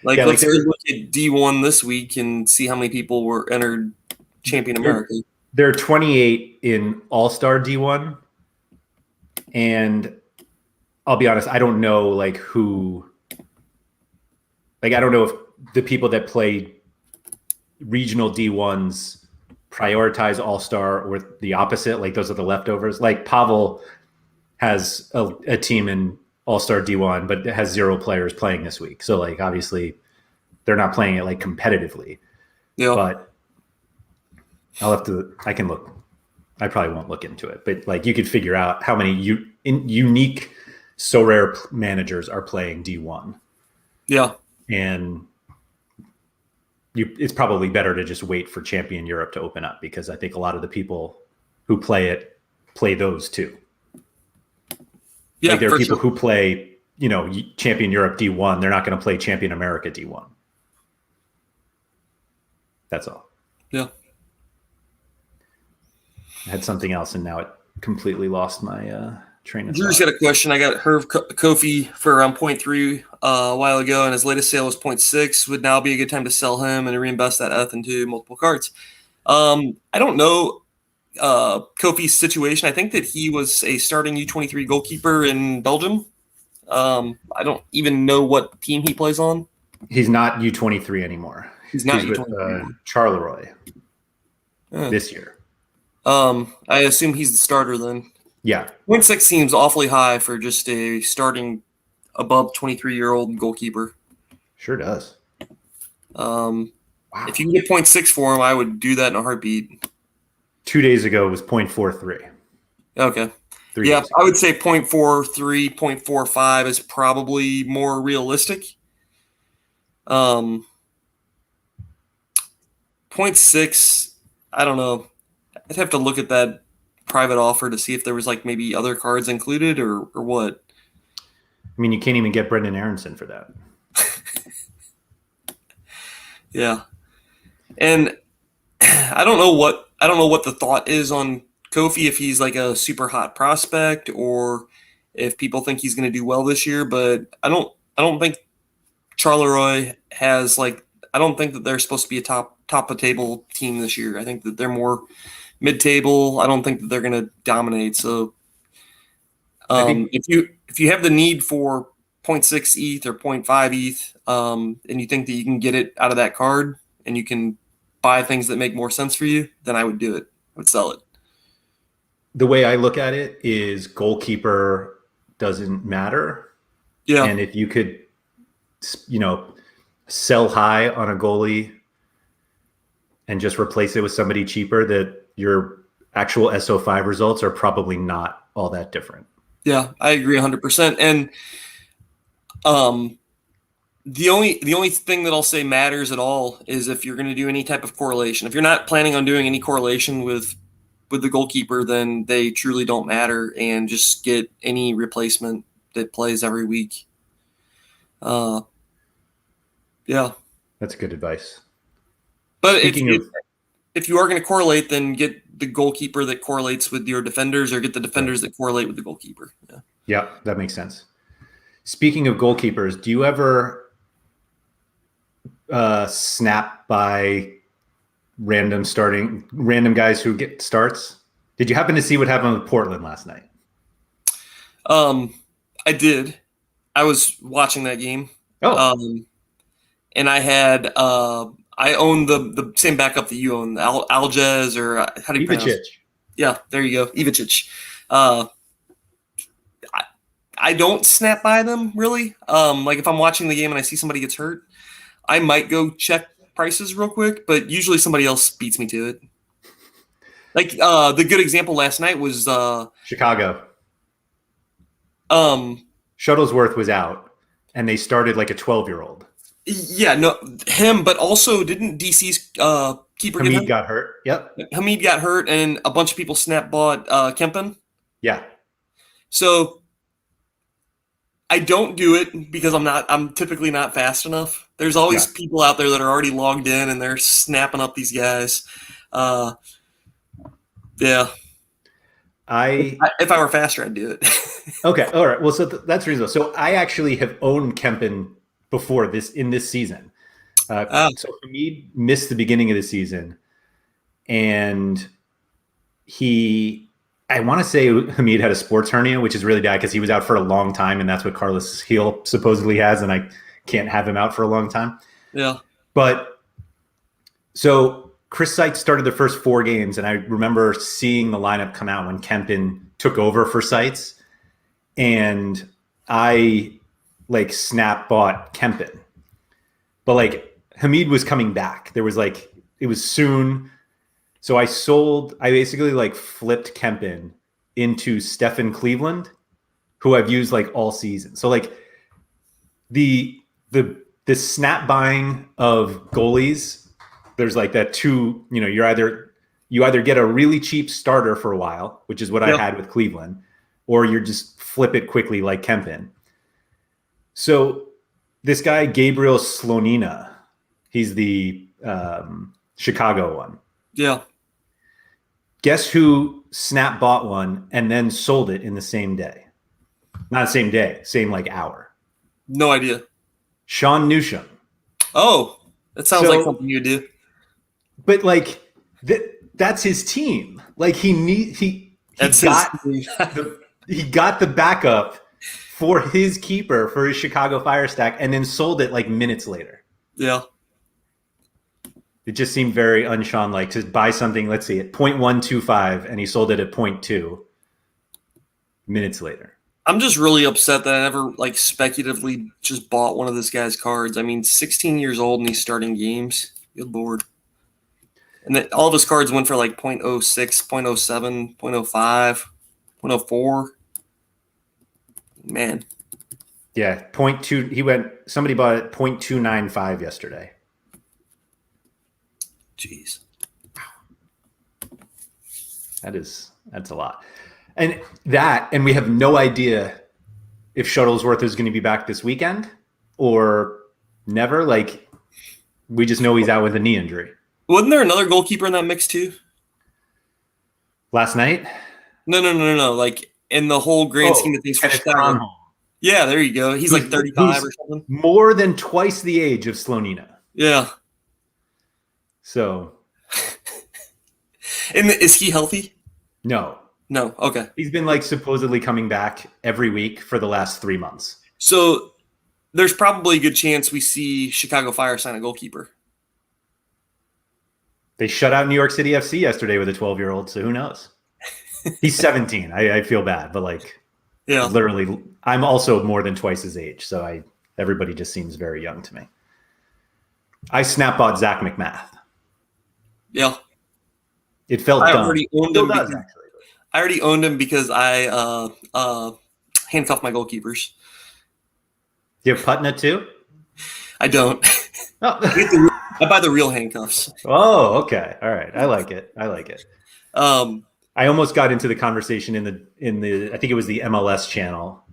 B: Let's look at D1 this week and see how many people were entered Champion America.
A: There are 28 in All-Star D1, and I'll be honest, I don't know like who. Like I don't know if the people that play regional D1s prioritize All-Star or the opposite. Like those are the leftovers. Like Pavel has a team in All-Star D1, but it has 0 players playing this week. So like obviously they're not playing it like competitively.
B: Yeah.
A: But I can look. I probably won't look into it, but like you could figure out how many unique Sorare managers are playing D1.
B: Yeah.
A: And it's probably better to just wait for Champion Europe to open up, because I think a lot of the people who play it play those too.
B: Yeah,
A: like there are
B: for
A: people
B: sure.
A: who play, Champion Europe D1. They're not going to play Champion America D1. That's all.
B: Yeah.
A: I had something else and now it completely lost my train of
B: Drew's
A: thought.
B: got a question. I got Herv Kofi for around 0.3 a while ago, and his latest sale was 0.6. Would now be a good time to sell him and reinvest that ETH into multiple cards? I don't know Kofi's situation. I think that he was a starting U23 goalkeeper in Belgium. I don't even know what team he plays on.
A: He's not U23 anymore.
B: He's not
A: He's with
B: U23.
A: Charleroi this year.
B: I assume he's the starter then.
A: Yeah.
B: 0.6 seems awfully high for just a starting above 23-year-old goalkeeper.
A: Sure does.
B: Wow. If you can
A: Wow.
B: get 0.6 for him, I would do that in a heartbeat.
A: 2 days ago it was 0.43.
B: Okay.
A: 3
B: Yeah,
A: days
B: I
A: ago.
B: would say 0.43, 0.45 is probably more realistic. 0.6, I don't know. I'd have to look at that private offer to see if there was like maybe other cards included or what.
A: I mean, you can't even get Brendan Aronson for that.
B: Yeah. And I don't know what the thought is on Kofi, if he's like a super hot prospect or if people think he's going to do well this year, but I don't think Charleroi has like I don't think that they're supposed to be a top of table team this year. I think that they're more mid table. I don't think that they're going to dominate. So
A: I think
B: if you have the need for 0.6 ETH or 0.5 ETH, and you think that you can get it out of that card and you can buy things that make more sense for you, then I would do it. I would sell it.
A: the way I look at it is goalkeeper doesn't matter.
B: Yeah.
A: And if you could, sell high on a goalie and just replace it with somebody cheaper, that your actual SO5 results are probably not all that different.
B: Yeah, I agree 100%. And the only thing that I'll say matters at all is if you're going to do any type of correlation. If you're not planning on doing any correlation with the goalkeeper, then they truly don't matter, and just get any replacement that plays every week. Yeah.
A: That's good advice.
B: But
A: Speaking of,
B: if you are going to correlate, then get the goalkeeper that correlates with your defenders, or get the defenders that correlate with the goalkeeper.
A: yeah, that makes sense. Speaking of goalkeepers, do you ever snap by random guys who get starts? Did you happen to see what happened with Portland last night?
B: I did. I was watching that game.
A: Oh,
B: And I had I own the same backup that you own, Alges, or how do you pronounce it?
A: Ivicic.
B: Yeah, there you go, Ivicic. I don't snap by them really. Like if I'm watching the game and I see somebody gets hurt, I might go check prices real quick, but usually somebody else beats me to it. Like the good example last night was
A: Chicago.
B: um
A: Shuttlesworth was out, and they started like a 12-year-old.
B: yeah, no, him, but also didn't DC's keeper get
A: Hamid
B: hurt?
A: got hurt. Yep.
B: Hamid got hurt, and a bunch of people snap bought Kempen.
A: Yeah.
B: So I don't do it because I'm typically not fast enough. There's always
A: Yeah.
B: people out there that are already logged in and they're snapping up these guys. Yeah. If I were faster, I'd do it.
A: Okay. All right. Well, so that's reasonable. So I actually have owned Kempen before in this season. So Hamid missed the beginning of the season, and I want to say Hamid had a sports hernia, which is really bad because he was out for a long time, and that's what Carlos Heel supposedly has, and I can't have him out for a long time.
B: Yeah.
A: But so Chris Seitz started the first 4 games, and I remember seeing the lineup come out when Kempen took over for Seitz, and I like snap bought Kempen. But like Hamid was coming back. There was like, it was soon. So I basically like flipped Kempen into Stephen Cleveland, who I've used like all season. So like the the snap buying of goalies, there's like that two, you either get a really cheap starter for a while, which is what I had with Cleveland, or you're just flip it quickly like Kempin. So this guy, Gabriel Slonina, he's the Chicago one.
B: Yeah.
A: Guess who snap bought one and then sold it in the same day? Not the same day, same like hour.
B: No idea.
A: Sean Newsham.
B: Oh, that sounds like something you do.
A: But like that's his team. Like he got the backup for his keeper for his Chicago Fire stack and then sold it like minutes later.
B: Yeah.
A: It just seemed very un-Sean like to buy something, let's see, at 0.125 and he sold it at 0.2 minutes later.
B: I'm just really upset that I never like speculatively just bought one of this guy's cards. I mean, 16 years old and he's starting games. Good Lord. And then all of his cards went for like 0.06, 0.07, 0.05, 0.04. Man.
A: Yeah, 0.2. Somebody bought it 0.295 yesterday.
B: Jeez.
A: That's a lot. And we have no idea if Shuttlesworth is going to be back this weekend or never. Like, we just know he's out with a knee injury.
B: Wasn't there another goalkeeper in that mix too?
A: Last night?
B: No. Like in the whole grand scheme of things for Chicago. Yeah, there you go. He's like 35 or something.
A: More than twice the age of Slonina.
B: Yeah.
A: So.
B: And is he healthy?
A: No.
B: No. Okay.
A: He's been like supposedly coming back every week for the last 3 months.
B: So there's probably a good chance we see Chicago Fire sign a goalkeeper.
A: They shut out New York City FC yesterday with a 12-year-old, so who knows? He's 17. I feel bad, but like, yeah, literally, I'm also more than twice his age, so everybody just seems very young to me. I snap bought Zach McMath.
B: Yeah.
A: It felt dumb.
B: I already owned him because I handcuffed my goalkeepers.
A: You have Putna too?
B: I don't.
A: Oh.
B: I buy the real handcuffs.
A: Oh, okay. All right. I like it. I almost got into the conversation in the I think it was the MLS channel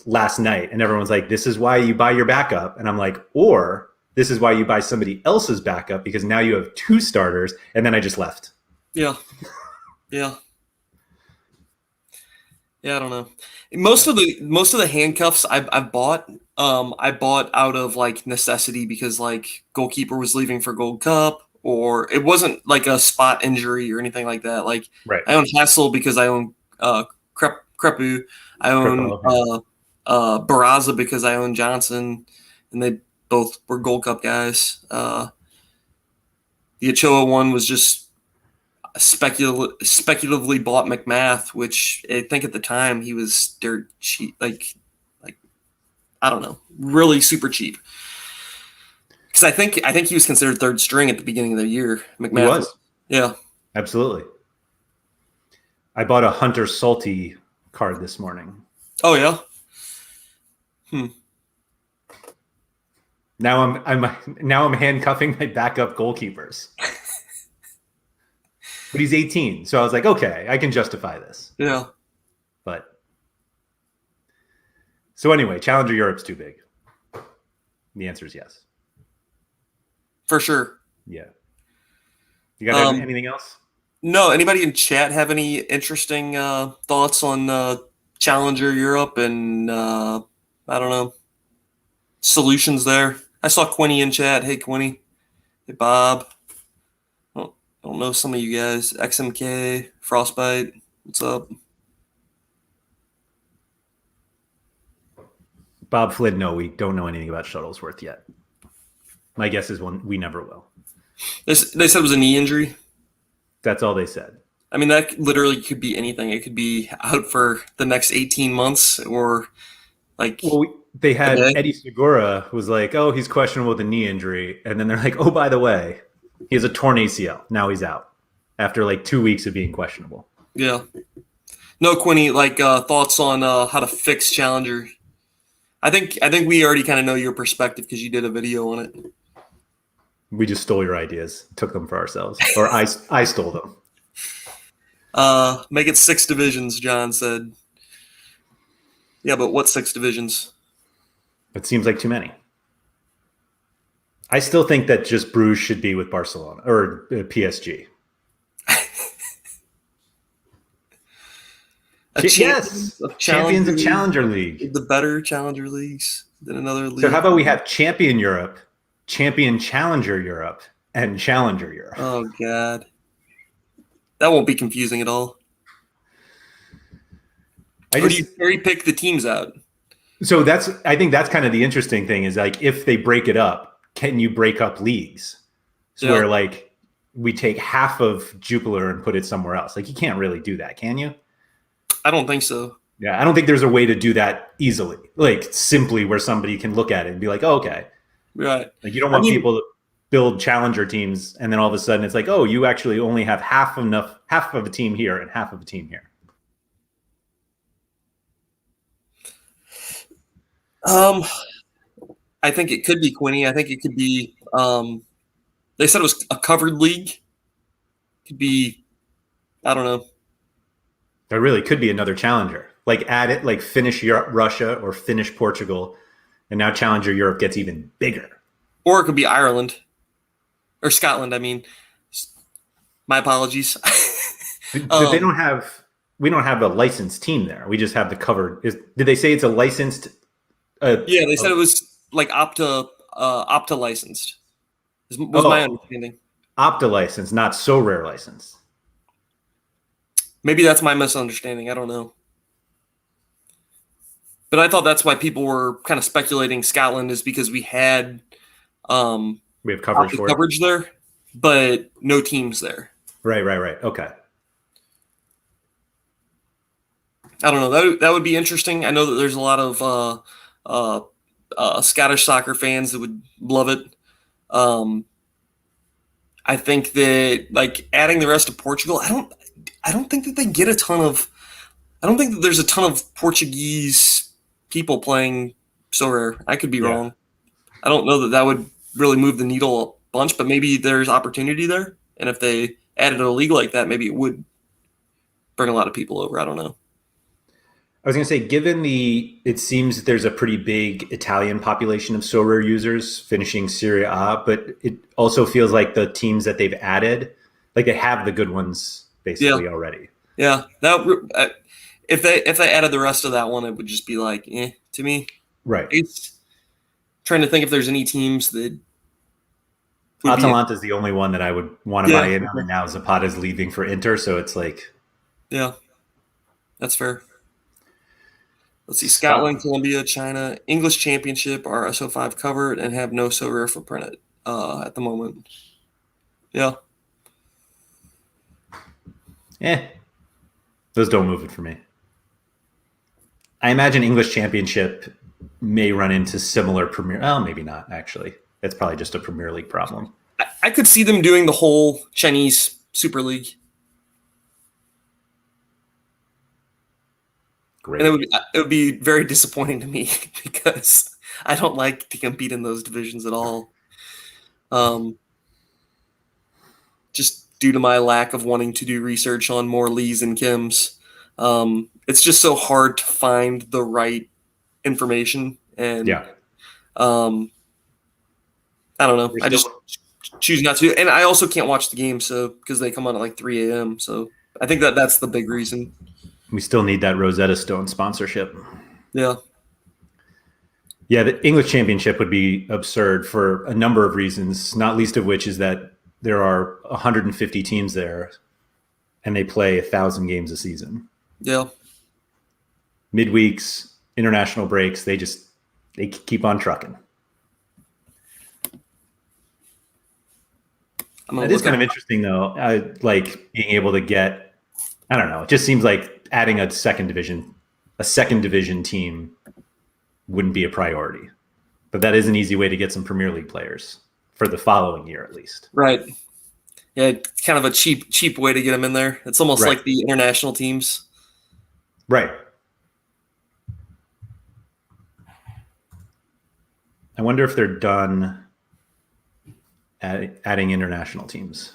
A: last night, and everyone's like, "This is why you buy your backup," and I'm like, "Or this is why you buy somebody else's backup because now you have two starters." And then I just left.
B: Yeah. I don't know. Most of the handcuffs I've bought, I bought out of like necessity because like goalkeeper was leaving for Gold Cup, or it wasn't like a spot injury or anything like that. Like
A: right.
B: I own Hassel because I own Crepu. I own Barraza because I own Johnson, and they both were Gold Cup guys. The Ochoa one was just speculatively bought McMath, which I think at the time he was dirt cheap, like I don't know, really super cheap. Because I think he was considered third string at the beginning of the year. McMath
A: he was.
B: Yeah,
A: absolutely. I bought a Hunter Salty card this morning.
B: Oh yeah.
A: Now I'm handcuffing my backup goalkeepers. But he's 18, so I was like, okay, I can justify this.
B: Yeah.
A: But so anyway, Challenger Europe's too big. The answer is yes.
B: For sure.
A: Yeah. You got anything else?
B: No. Anybody in chat have any interesting thoughts on Challenger Europe and I don't know, solutions there? I saw Quinny in chat. Hey, Quinny. Hey, Bob. I don't know some of you guys. XMK, Frostbite, what's up?
A: Bob Flynn, no, we don't know anything about Shuttlesworth yet. My guess is we never will.
B: They said it was a knee injury.
A: That's all they said.
B: I mean, that literally could be anything. It could be out for the next 18 months or like...
A: Well, they had Eddie Segura was like, oh, he's questionable with a knee injury. And then they're like, oh, by the way, he has a torn ACL. Now he's out after like 2 weeks of being questionable.
B: Yeah. No, Quinny, like thoughts on how to fix Challenger. I think we already kind of know your perspective because you did a video on it.
A: We just stole your ideas, took them for ourselves, or I stole them.
B: Make it 6 divisions, John said. Yeah, but what 6 divisions?
A: It seems like too many. I still think that just Bruges should be with Barcelona or PSG. Yes, champions of Challenger League.
B: The better Challenger Leagues than another league.
A: So how about we have Champion Europe, Champion Challenger Europe, and Challenger Europe?
B: Oh, God. That won't be confusing at all. Or do you cherry pick the teams out?
A: So I think that's kind of the interesting thing is like if they break it up, can you break up leagues? So where like we take half of Jupiler and put it somewhere else. Like you can't really do that, can you?
B: I don't think so.
A: Yeah, I don't think there's a way to do that easily. Like simply where somebody can look at it and be like, oh, okay.
B: Right.
A: Like you don't want people to build challenger teams and then all of a sudden it's like, oh, you actually only have half of a team here and half of a team here.
B: I think it could be Quinny. I think it could be they said it was a covered league. It could be, I don't know.
A: There really could be another challenger. Like add it, like finish Europe, Russia or finish Portugal, and now Challenger Europe gets even bigger.
B: Or it could be Ireland or Scotland. I mean, my apologies.
A: We don't have a licensed team there. We just have the covered. Did they say it's a licensed?
B: Yeah, they said it was like Opta licensed. Was my understanding.
A: Opta license, not SoRare license.
B: Maybe that's my misunderstanding. I don't know. But I thought that's why people were kind of speculating Scotland is because we had
A: we have coverage
B: there, but no teams there.
A: Right. Okay.
B: I don't know. That would be interesting. I know that there's a lot of Scottish soccer fans that would love it. I think that like adding the rest of Portugal, I don't think that they get a ton of. I don't think that there's a ton of Portuguese people playing Sorare. I could be wrong. I don't know that would really move the needle a bunch, but maybe there's opportunity there. And if they added a league like that, maybe it would bring a lot of people over. I don't know.
A: I was going to say, given it seems that there's a pretty big Italian population of Sorare users finishing Serie A, but it also feels like the teams that they've added, like they have the good ones basically already.
B: Yeah, if they added the rest of that one, it would just be like, to me.
A: Right.
B: It's trying to think if there's any teams that.
A: Atalanta is the only one that I would want to buy in on, and now Zapata's leaving for Inter, so it's like.
B: Yeah, that's fair. Let's see, Scotland, Colombia, China, English Championship are SO5 covered and have no Sorare for printed at the moment. Yeah.
A: Those don't move it for me. I imagine English Championship may run into similar Premier. Oh, maybe not, actually. It's probably just a Premier League problem.
B: I could see them doing the whole Chinese Super League.
A: Great.
B: And it would be very disappointing to me because I don't like to compete in those divisions at all. Just due to my lack of wanting to do research on more Lees and Kims. It's just so hard to find the right information. And I don't know. I just choose not to. And I also can't watch the game because they come on at like 3 a.m. So I think that's the big reason.
A: We still need that Rosetta Stone sponsorship.
B: Yeah.
A: Yeah, the English Championship would be absurd for a number of reasons, not least of which is that there are 150 teams there and they play 1,000 games a season.
B: Yeah.
A: Midweeks, international breaks, they keep on trucking. It is kind of interesting, though, like being able to get, I don't know, it just seems like adding a second division team wouldn't be a priority. But that is an easy way to get some Premier League players for the following year, at least.
B: Right. Yeah, it's kind of a cheap way to get them in there. It's almost like the international teams.
A: Right. I wonder if they're done adding international teams.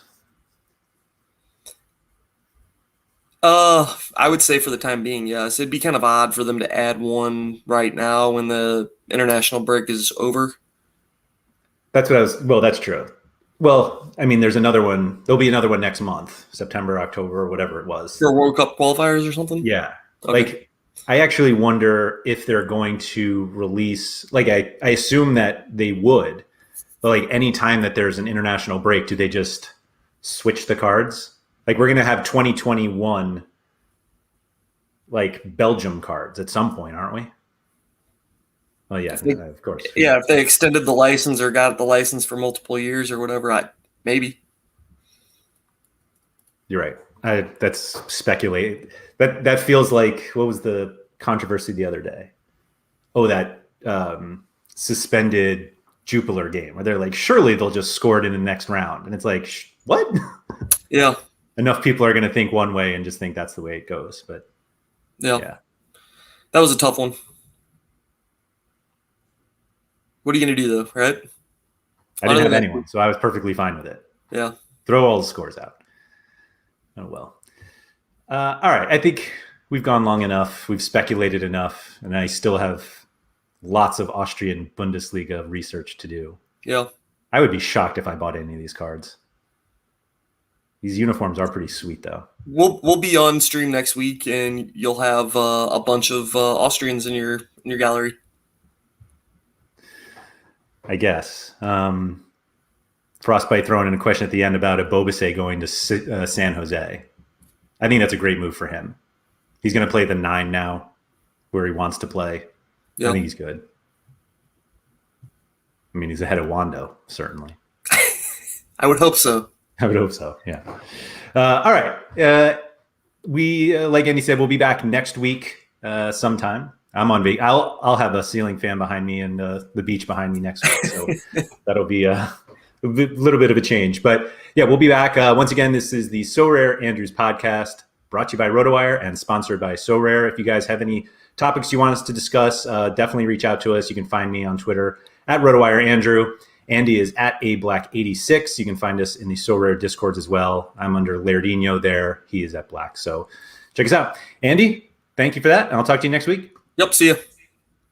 B: I would say for the time being, yes. It'd be kind of odd for them to add one right now when the international break is over.
A: That's what I was. Well, that's true. Well, I mean, there's another one. There'll be another one next month, September, October, whatever it was.
B: For World Cup qualifiers or something?
A: Yeah.
B: Okay.
A: Like, I actually wonder if they're going to release, like, I assume that they would, but like any time that there's an international break, do they just switch the cards? Like, we're going to have 2021, like, Belgium cards at some point, aren't we? Well, yeah, of course.
B: Yeah, if they extended the license or got the license for multiple years or whatever, maybe.
A: You're right. That's speculating. That feels like, what was the controversy the other day? Oh, that suspended Jupiler game where they're like, surely they'll just score it in the next round. And it's like, what?
B: Yeah.
A: Enough people are going to think one way and just think that's the way it goes. But
B: yeah. That was a tough one. What are you going to do, though, right?
A: I didn't have anyone, so I was perfectly fine with it.
B: Yeah.
A: Throw all the scores out. Oh, well. All right. I think we've gone long enough. We've speculated enough. And I still have lots of Austrian Bundesliga research to do.
B: Yeah.
A: I would be shocked if I bought any of these cards. These uniforms are pretty sweet, though.
B: We'll be on stream next week, and you'll have a bunch of Austrians in your gallery.
A: I guess. Frostbite throwing in a question at the end about a Bobase going to San Jose. I think that's a great move for him. He's going to play the 9 now, where he wants to play. Yeah. I think he's good. I mean, he's ahead of Wando, certainly.
B: I would hope so.
A: I would hope so. Yeah. All right. We, like Andy said, we'll be back next week sometime. I'm on vacation. I'll have a ceiling fan behind me and the beach behind me next week. So that'll be a little bit of a change. But yeah, we'll be back. Once again, this is the SorareAndrews podcast, brought to you by RotoWire and sponsored by Sorare. If you guys have any topics you want us to discuss, definitely reach out to us. You can find me on Twitter at RotoWireAndrew. Andy is at ablack86. You can find us in the Sorare Discords as well. I'm under Lairdino there. He is at Black. So check us out. Andy, thank you for that. And I'll talk to you next week.
B: Yep. See you.